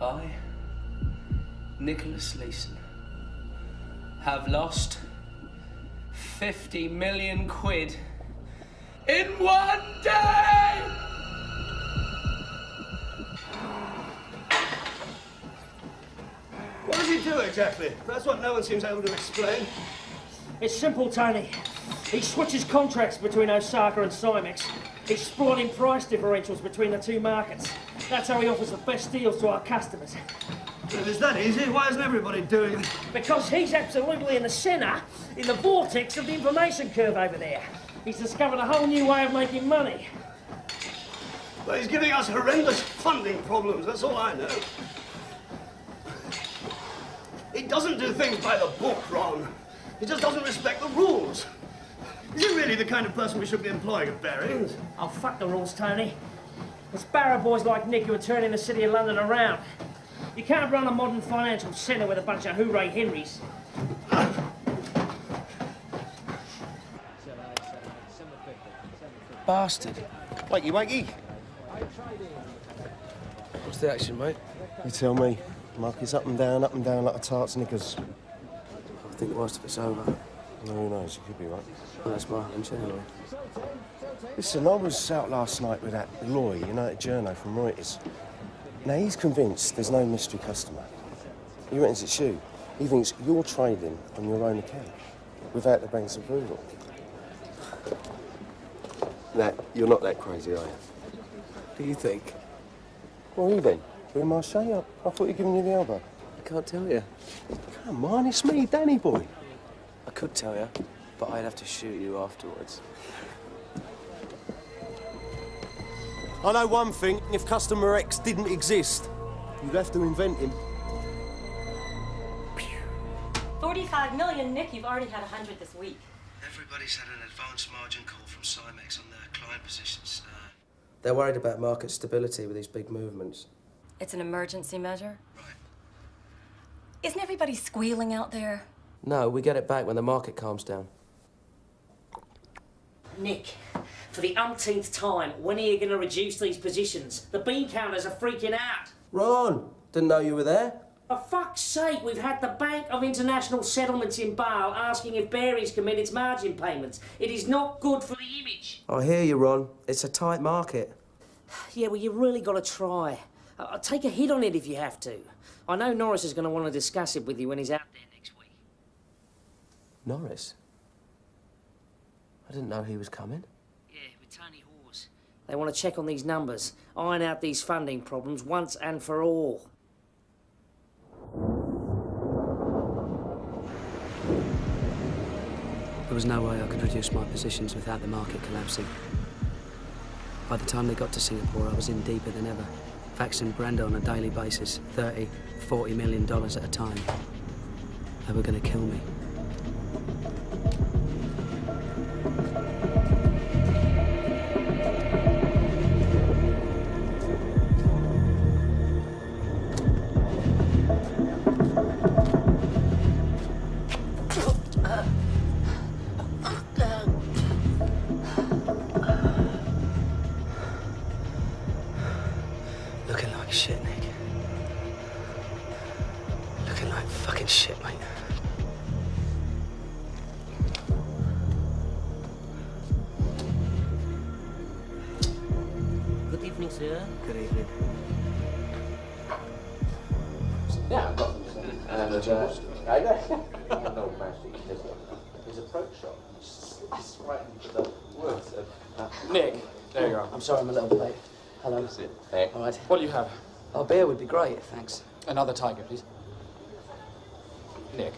I, Nicholas Leeson, have lost 50 million quid in one day! What does he do exactly? That's what no one seems able to explain. It's simple, Tony. He switches contracts between Osaka and Cymex, exploiting price differentials between the two markets. That's how he offers the best deals to our customers. If it's that easy, why isn't everybody doing it? Because he's absolutely in the centre, in the vortex of the information curve over there. He's discovered a whole new way of making money. Well, he's giving us horrendous funding problems, that's all I know. He doesn't do things by the book, Ron. He just doesn't respect the rules. Is he really the kind of person we should be employing at Barings? Oh, fuck the rules, Tony. It's barrow boys like Nick who are turning the city of London around. You can't run a modern financial centre with a bunch of hooray Henrys. Bastard. Wakey, wakey. What's the action, mate? You tell me. Market's up and down like a tart's knickers. I think the worst of it's over. No, who knows? You could be right. Well, that's my hunch anyway. Listen, I was out last night with that Loy, you know, that journo from Reuters. Now, he's convinced there's no mystery customer. He reckons it's you. He thinks you're trading on your own account, without the bank's approval. Now, you're not that crazy, are you? Do you think? Well, you then? Who Marche? I thought you were giving you the elbow. I can't tell you. Come on, it's me, Danny boy. I could tell you, but I'd have to shoot you afterwards. I know one thing, if Customer X didn't exist, you'd have to invent him. 45 million, Nick. You've already had 100 this week. Everybody's had an advance margin call from Cymex on their client positions. They're worried about market stability with these big movements. It's an emergency measure? Right. Isn't everybody squealing out there? No, we get it back when the market calms down. Nick, for the umpteenth time, when are you going to reduce these positions? The bean counters are freaking out. Ron, didn't know you were there. For fuck's sake, we've had the Bank of International Settlements in Bale asking if Barry's can meet its margin payments. It is not good for the image. I hear you, Ron. It's a tight market. Yeah, well, you really got to try. I'll take a hit on it if you have to. I know Norris is going to want to discuss it with you when he's out there next week. Norris? I didn't know he was coming. Yeah, with Tony Hawes. They want to check on these numbers, iron out these funding problems once and for all. There was no way I could reduce my positions without the market collapsing. By the time they got to Singapore, I was in deeper than ever, faxing Brenda on a daily basis, $30, $40 million at a time. They were going to kill me. Looking like shit, Nick. Looking like fucking shit, mate. Good evening, sir. Good evening. Yeah, I've got them. And I know his approach shot. It's right into the words of Nick, there you are. I'm sorry I'm a little bit late. Hello. That's it. Hey. All right. What do you have? A beer would be great, thanks. Another tiger, please. Nick.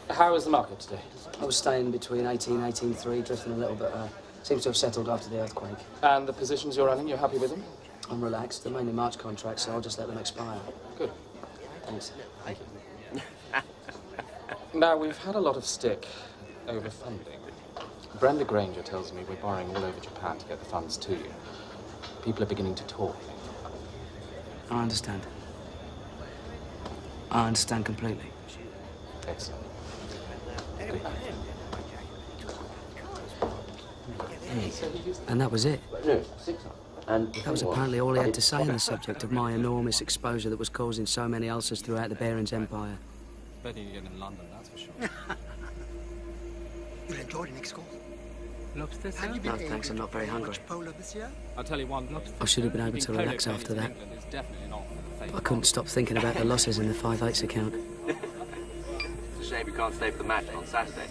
How is the market today? I was staying between 18 and 18.3, drifting a little bit. Seems to have settled after the earthquake. And the positions you're running, you're happy with them? I'm relaxed. They're mainly March contracts, so I'll just let them expire. Good. Thanks. Thank you. Now, we've had a lot of stick over funding. Brenda Granger tells me we're borrowing all over Japan to get the funds to you. People are beginning to talk. I understand. I understand completely. Excellent. And that was it. No, 6 And that was apparently all he had to say on the subject of my enormous exposure that was causing so many ulcers throughout the Barings Empire. Better you get in London, that's for sure. You enjoyed Nick's school? Lobster, sir? No, thanks, I'm not very hungry. Polo this year? I'll tell you one. I should have been able to relax after that. But I couldn't stop thinking about the losses in the 5/8 account. It's a shame you can't stay for the match on Saturday.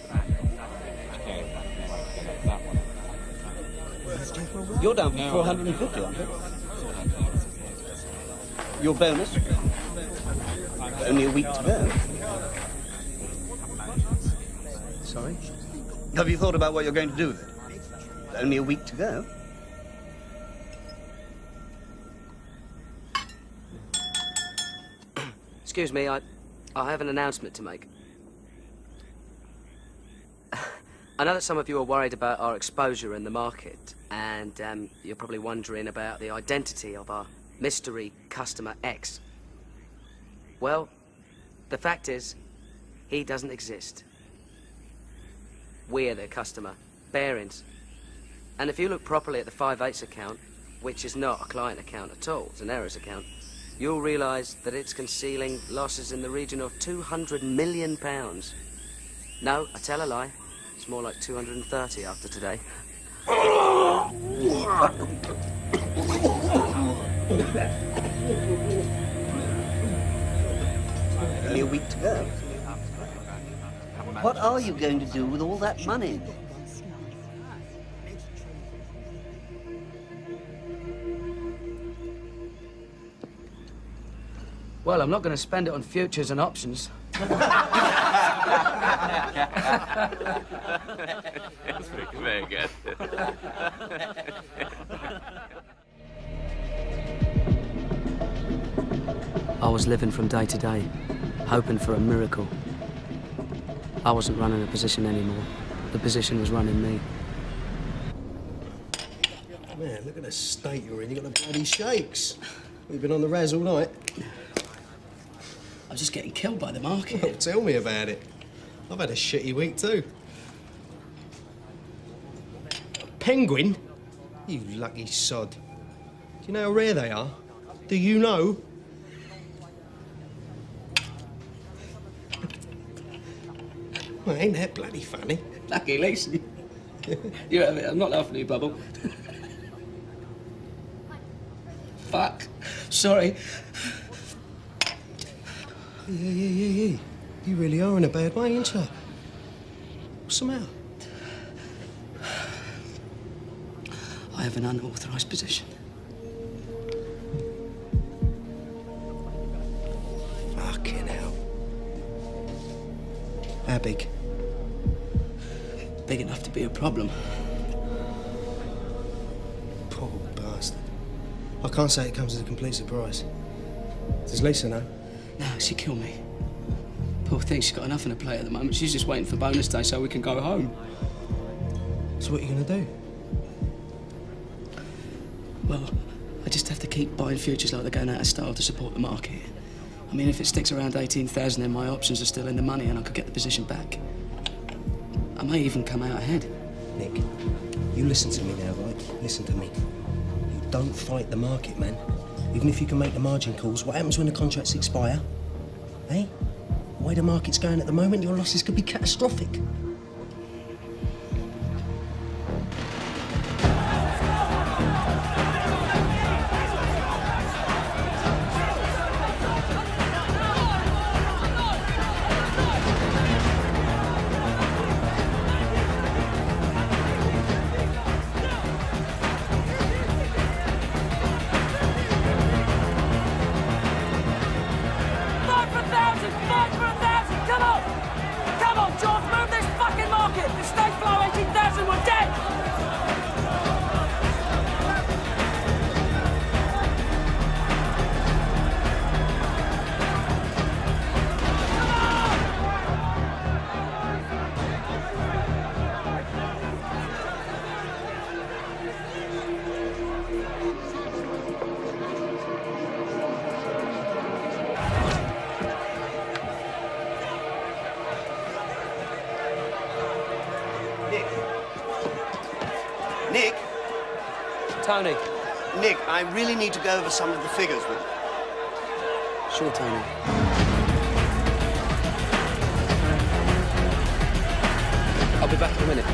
You're down for 450, aren't you? Your bonus? Only a week to go. Sorry? Have you thought about what you're going to do with it? Only a week to go. Excuse me, I have an announcement to make. I know that some of you are worried about our exposure in the market, and you're probably wondering about the identity of our mystery customer X. Well, the fact is, he doesn't exist. We're the customer, Barings. And if you look properly at the 5/8 account, which is not a client account at all, it's an errors account, you'll realise that it's concealing losses in the region of £200 million. No, I tell a lie. It's more like 230 after today. Only a week to go. What are you going to do with all that money? Well, I'm not going to spend it on futures and options. Very good. I was living from day to day, hoping for a miracle. I wasn't running a position anymore. The position was running me. Man, look at the state you're in. You got the bloody shakes. We've been on the razz all night. I'm just getting killed by the market. Well, tell me about it. I've had a shitty week too. Penguin? You lucky sod. Do you know how rare they are? Do you know? Well, ain't that bloody funny? Lucky Lacey. You have it. I'm not laughing at you, Bubble. Fuck. Sorry. Yeah. You really are in a bad way, ain't you? What's the matter? I have an unauthorised position. Fucking hell. How big? Big enough to be a problem. Poor bastard. I can't say it comes as a complete surprise. Does Lisa know? No, she'd kill me. Poor thing, she's got enough on her plate at the moment. She's just waiting for bonus day so we can go home. So what are you gonna do? Well, I just have to keep buying futures like they're going out of style to support the market. I mean, if it sticks around 18,000, then my options are still in the money and I could get the position back. I may even come out ahead. Nick, you listen to me now, right? Listen to me. You don't fight the market, man. Even if you can make the margin calls, what happens when the contracts expire? Eh? The way the market's going at the moment, your losses could be catastrophic. Nick? Tony. Nick, I really need to go over some of the figures with you. Sure, Tony. I'll be back in a minute.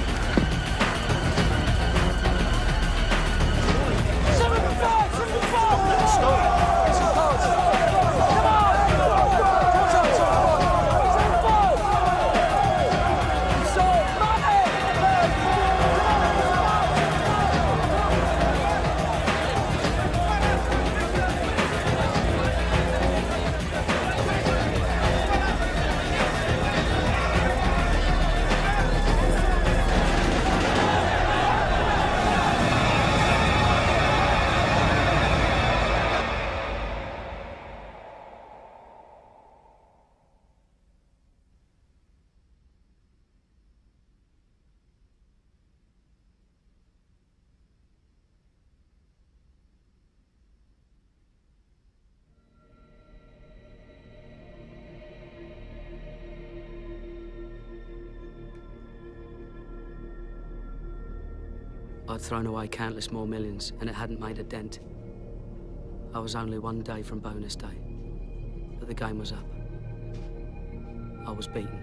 I'd thrown away countless more millions, and it hadn't made a dent. I was only one day from bonus day, but the game was up. I was beaten.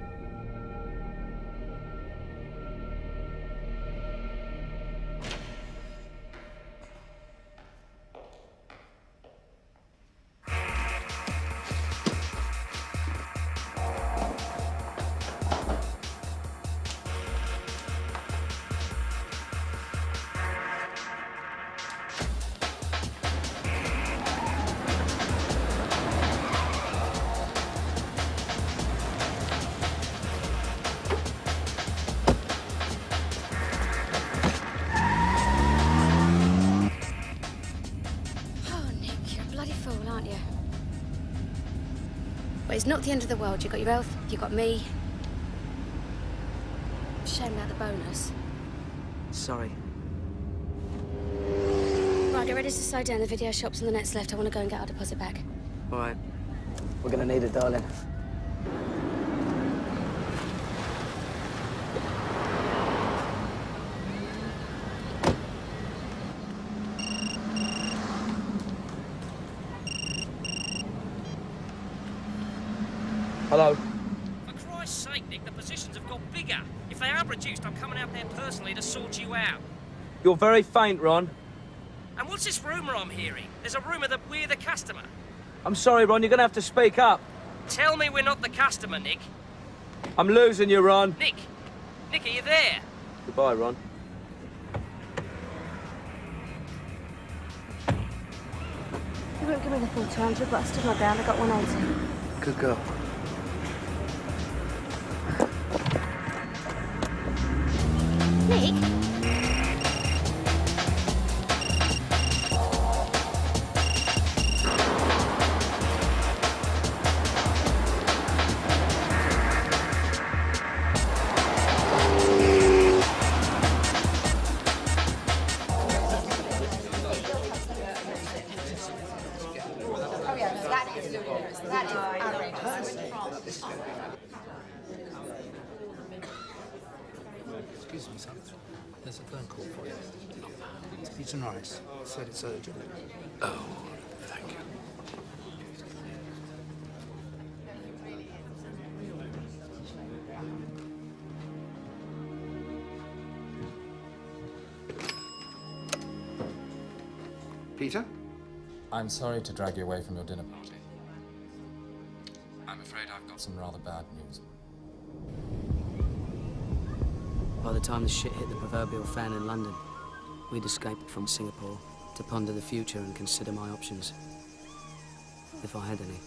But it's not the end of the world. You've got your health, you've got me. the bonus. Sorry. Right, get ready to slide down. The video shop's on the next left. I want to go and get our deposit back. All right. We're gonna need it, darling. Hello. For Christ's sake, Nick, the positions have got bigger. If they aren't reduced, I'm coming out there personally to sort you out. You're very faint, Ron. And what's this rumour I'm hearing? There's a rumour that we're the customer. I'm sorry, Ron. You're gonna have to speak up. Tell me we're not the customer, Nick. I'm losing you, Ron. Nick! Nick, are you there? Goodbye, Ron. You won't give me the full 200, but I stood my ground. I got 180. Good girl. Nick? Excuse me, son. There's a phone call for you. Peter Norris said it's urgent. Oh, thank you. Peter? I'm sorry to drag you away from your dinner party. I'm afraid I've got some rather bad news. By the time the shit hit the proverbial fan in London, we'd escaped from Singapore to ponder the future and consider my options. If I had any.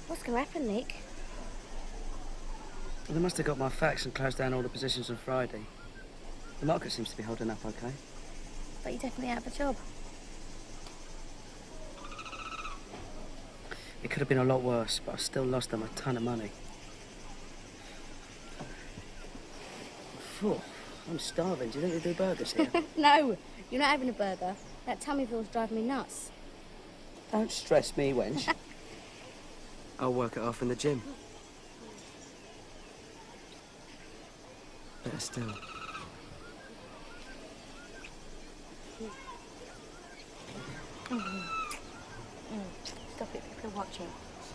What's going to happen, Nick? Well, they must have got my facts and closed down all the positions on Friday. The market seems to be holding up okay. But you're definitely out of a job. It could have been a lot worse, but I still lost them a ton of money. Phew, I'm starving. Do you think they do burgers here? No, you're not having a burger. That Tummyville's driving me nuts. Don't stress me, wench. I'll work it off in the gym. Better still. Stop it, people are watching.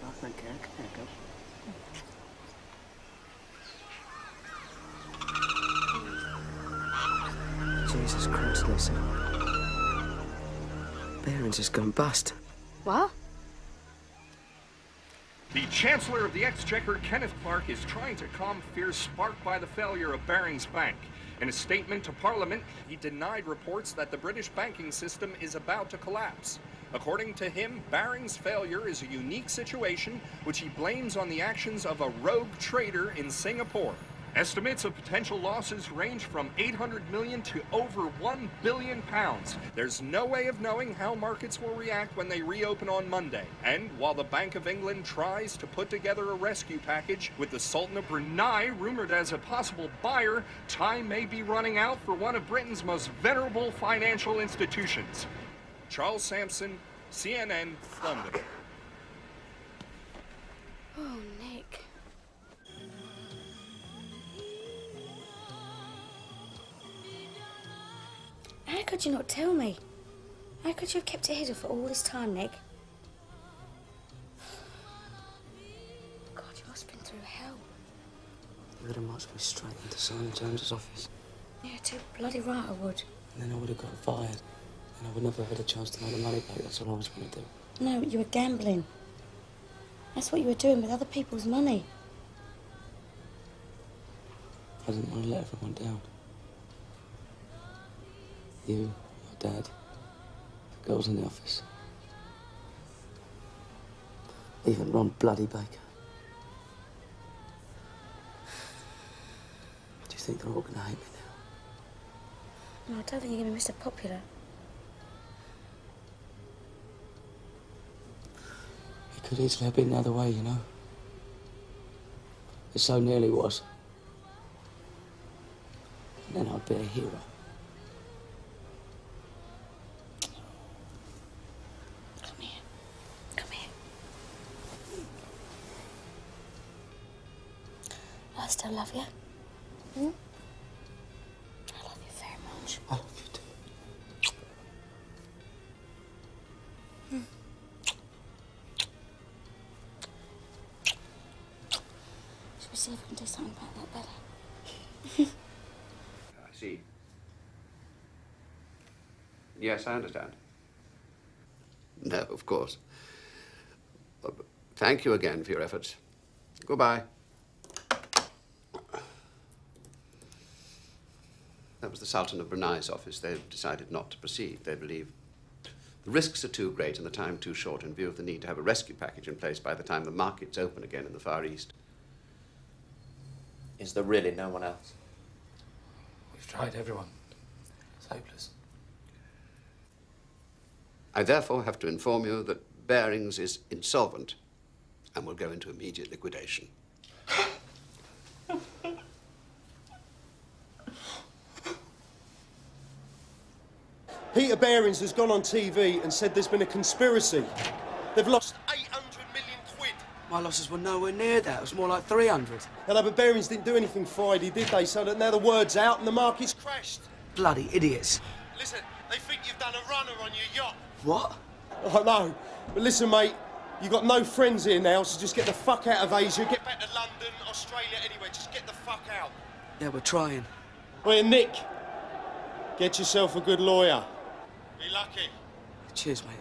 I don't care. Come here, go. Jesus Christ, Lisa. Barron's has gone bust. What? The Chancellor of the Exchequer, Kenneth Clark, is trying to calm fears sparked by the failure of Barings Bank. In a statement to Parliament, he denied reports that the British banking system is about to collapse. According to him, Barings' failure is a unique situation which he blames on the actions of a rogue trader in Singapore. Estimates of potential losses range from 800 million to over 1 billion pounds. There's no way of knowing how markets will react when they reopen on Monday. And while the Bank of England tries to put together a rescue package with the Sultan of Brunei rumored as a possible buyer, time may be running out for one of Britain's most venerable financial institutions. Charles Sampson, CNN, London. Oh, Nick. How could you not tell me? How could you have kept it hidden for all this time, Nick? God, you must have been through hell. You would have marched me straight into Simon Jones's office. Yeah, too bloody right I would. And then I would have got fired. And I would never have had a chance to make the money back. That's all I was going to do. No, you were gambling. That's what you were doing with other people's money. I didn't want to let everyone down. You, your dad, the girls in the office. Even Ron bloody Baker. Do you think they're all going to hate me now? No, I don't think you're going to be Mr. Popular. It could easily have been the other way, you know. It so nearly was. then I'd be a hero. Come here. Come here. I still love you. Hmm? I love you very much. I love you too. Should we see if we can do something about that better? I see. Yes, I understand. No, of course. Thank you again for your efforts. Goodbye. That was the Sultan of Brunei's office. They've decided not to proceed. They believe the risks are too great and the time too short in view of the need to have a rescue package in place by the time the markets open again in the Far East. Is there really no one else? We've tried everyone. It's hopeless. I therefore have to inform you that Barings is insolvent and will go into immediate liquidation. Peter Barings has gone on TV and said there's been a conspiracy. They've lost 800 million quid. My losses were nowhere near that. It was more like 300. Hello, but Barings didn't do anything Friday, did they? So that now the word's out and the market's crashed. Bloody idiots. Listen, they think you've done a runner on your yacht. What? I know. But listen, mate, you've got no friends here now, so just get the fuck out of Asia, get back to London, Australia, anywhere. Just get the fuck out. Yeah, we're trying. Well, Nick, get yourself a good lawyer. Be lucky. Cheers, mate.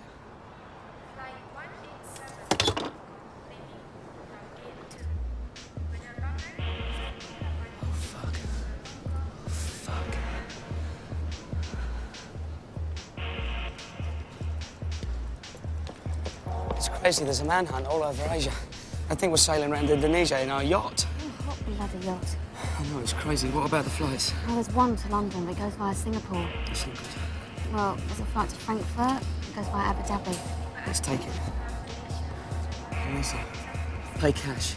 It's crazy, there's a manhunt all over Asia. I think we're sailing around Indonesia in our yacht. Oh, hot bloody yacht. I know, it's crazy. What about the flights? Well, there's one to London that goes via Singapore. That's not good. Well, there's a flight to Frankfurt that goes via Abu Dhabi. Let's take it. How is it? Pay cash.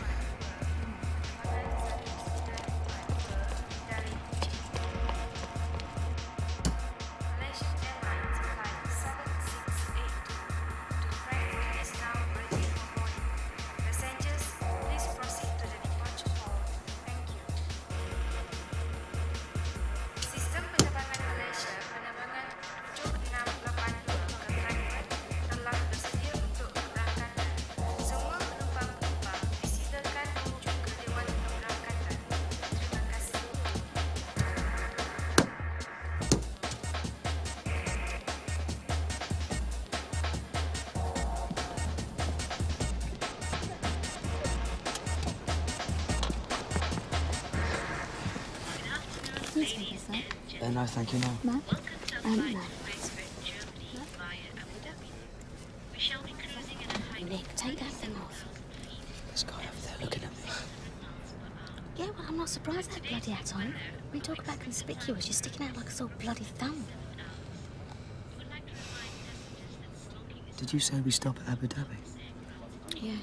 No, thank you, no. No? No. Nick, take that thing off. This guy over there looking at me. Yeah, well, I'm not surprised that bloody hat on. When you talk about conspicuous, you're sticking out like a sore bloody thumb. Did you say we stop at Abu Dhabi? Yeah.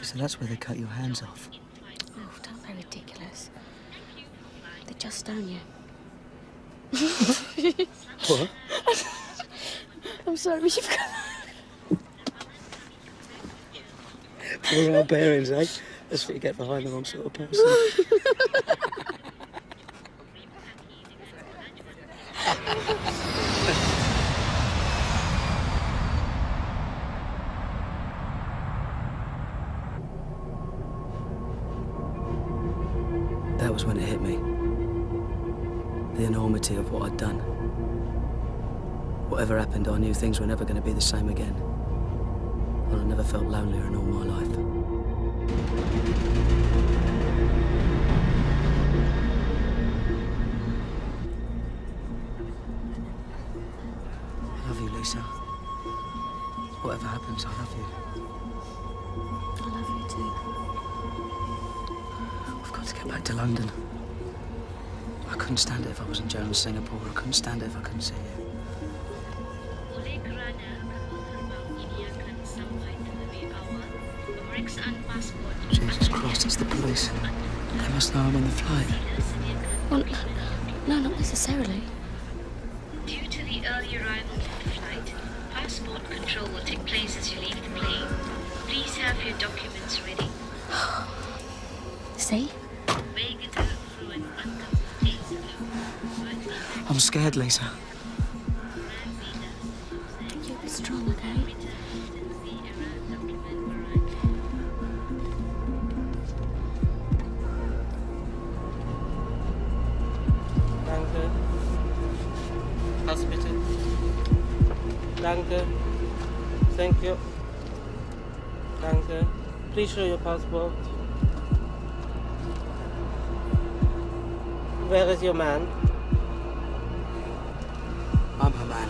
So that's where they cut your hands off. Oh, don't be ridiculous. They just own you. What? I'm sorry, you've got... Poor old Barings, eh? That's what you get behind the wrong sort of person. That was when it hit me. The enormity of what I'd done. Whatever happened, I knew things were never going to be the same again. And I never felt lonelier in all my life. I love you, Lisa. Whatever happens, I love you. I love you too. We've got to get back to London. I couldn't stand it if I was in jail in Singapore. I couldn't stand it if I couldn't see you. Jesus Christ, it's the police. They must know I'm on the flight. Well, no, not necessarily. Due to the early arrival of the flight, passport control will take place as you leave the plane. Please have your documents ready. See? I'm scared, Lisa. You'll be strong, okay? Danke. Pass bitte. Danke. Thank you. Danke. Please show your passport. Where is your man? I'm her man.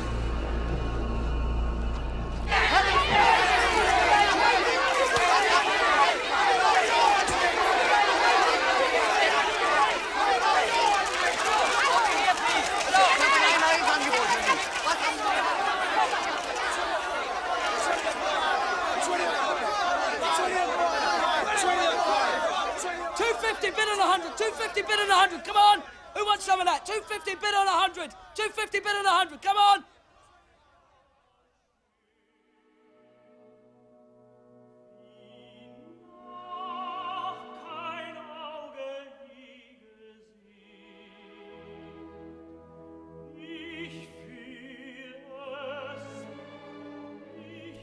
$250 bid on 100. $250 bid on 100. Come on. Who wants some of that? $250 bid on 100. $250 bid on 100. Come on.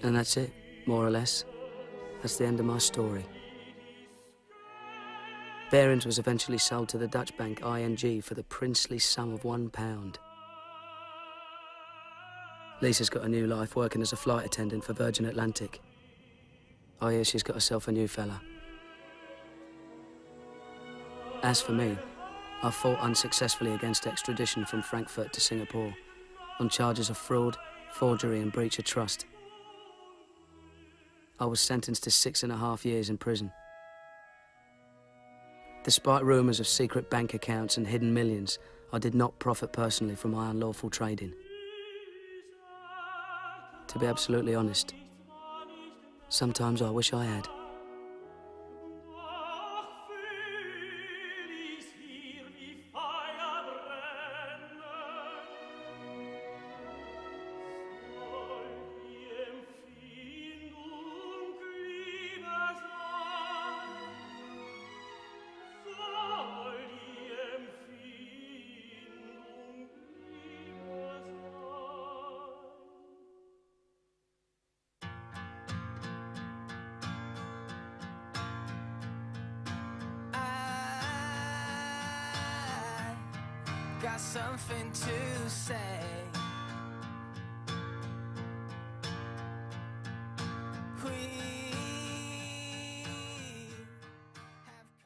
And that's it, more or less. That's the end of my story. Behrens was eventually sold to the Dutch bank ING for the princely sum of £1. Lisa's got a new life working as a flight attendant for Virgin Atlantic. I hear she's got herself a new fella. As for me, I fought unsuccessfully against extradition from Frankfurt to Singapore on charges of fraud, forgery and breach of trust. I was sentenced to 6.5 years in prison. Despite rumours of secret bank accounts and hidden millions, I did not profit personally from my unlawful trading. To be absolutely honest, sometimes I wish I had. Got something to say.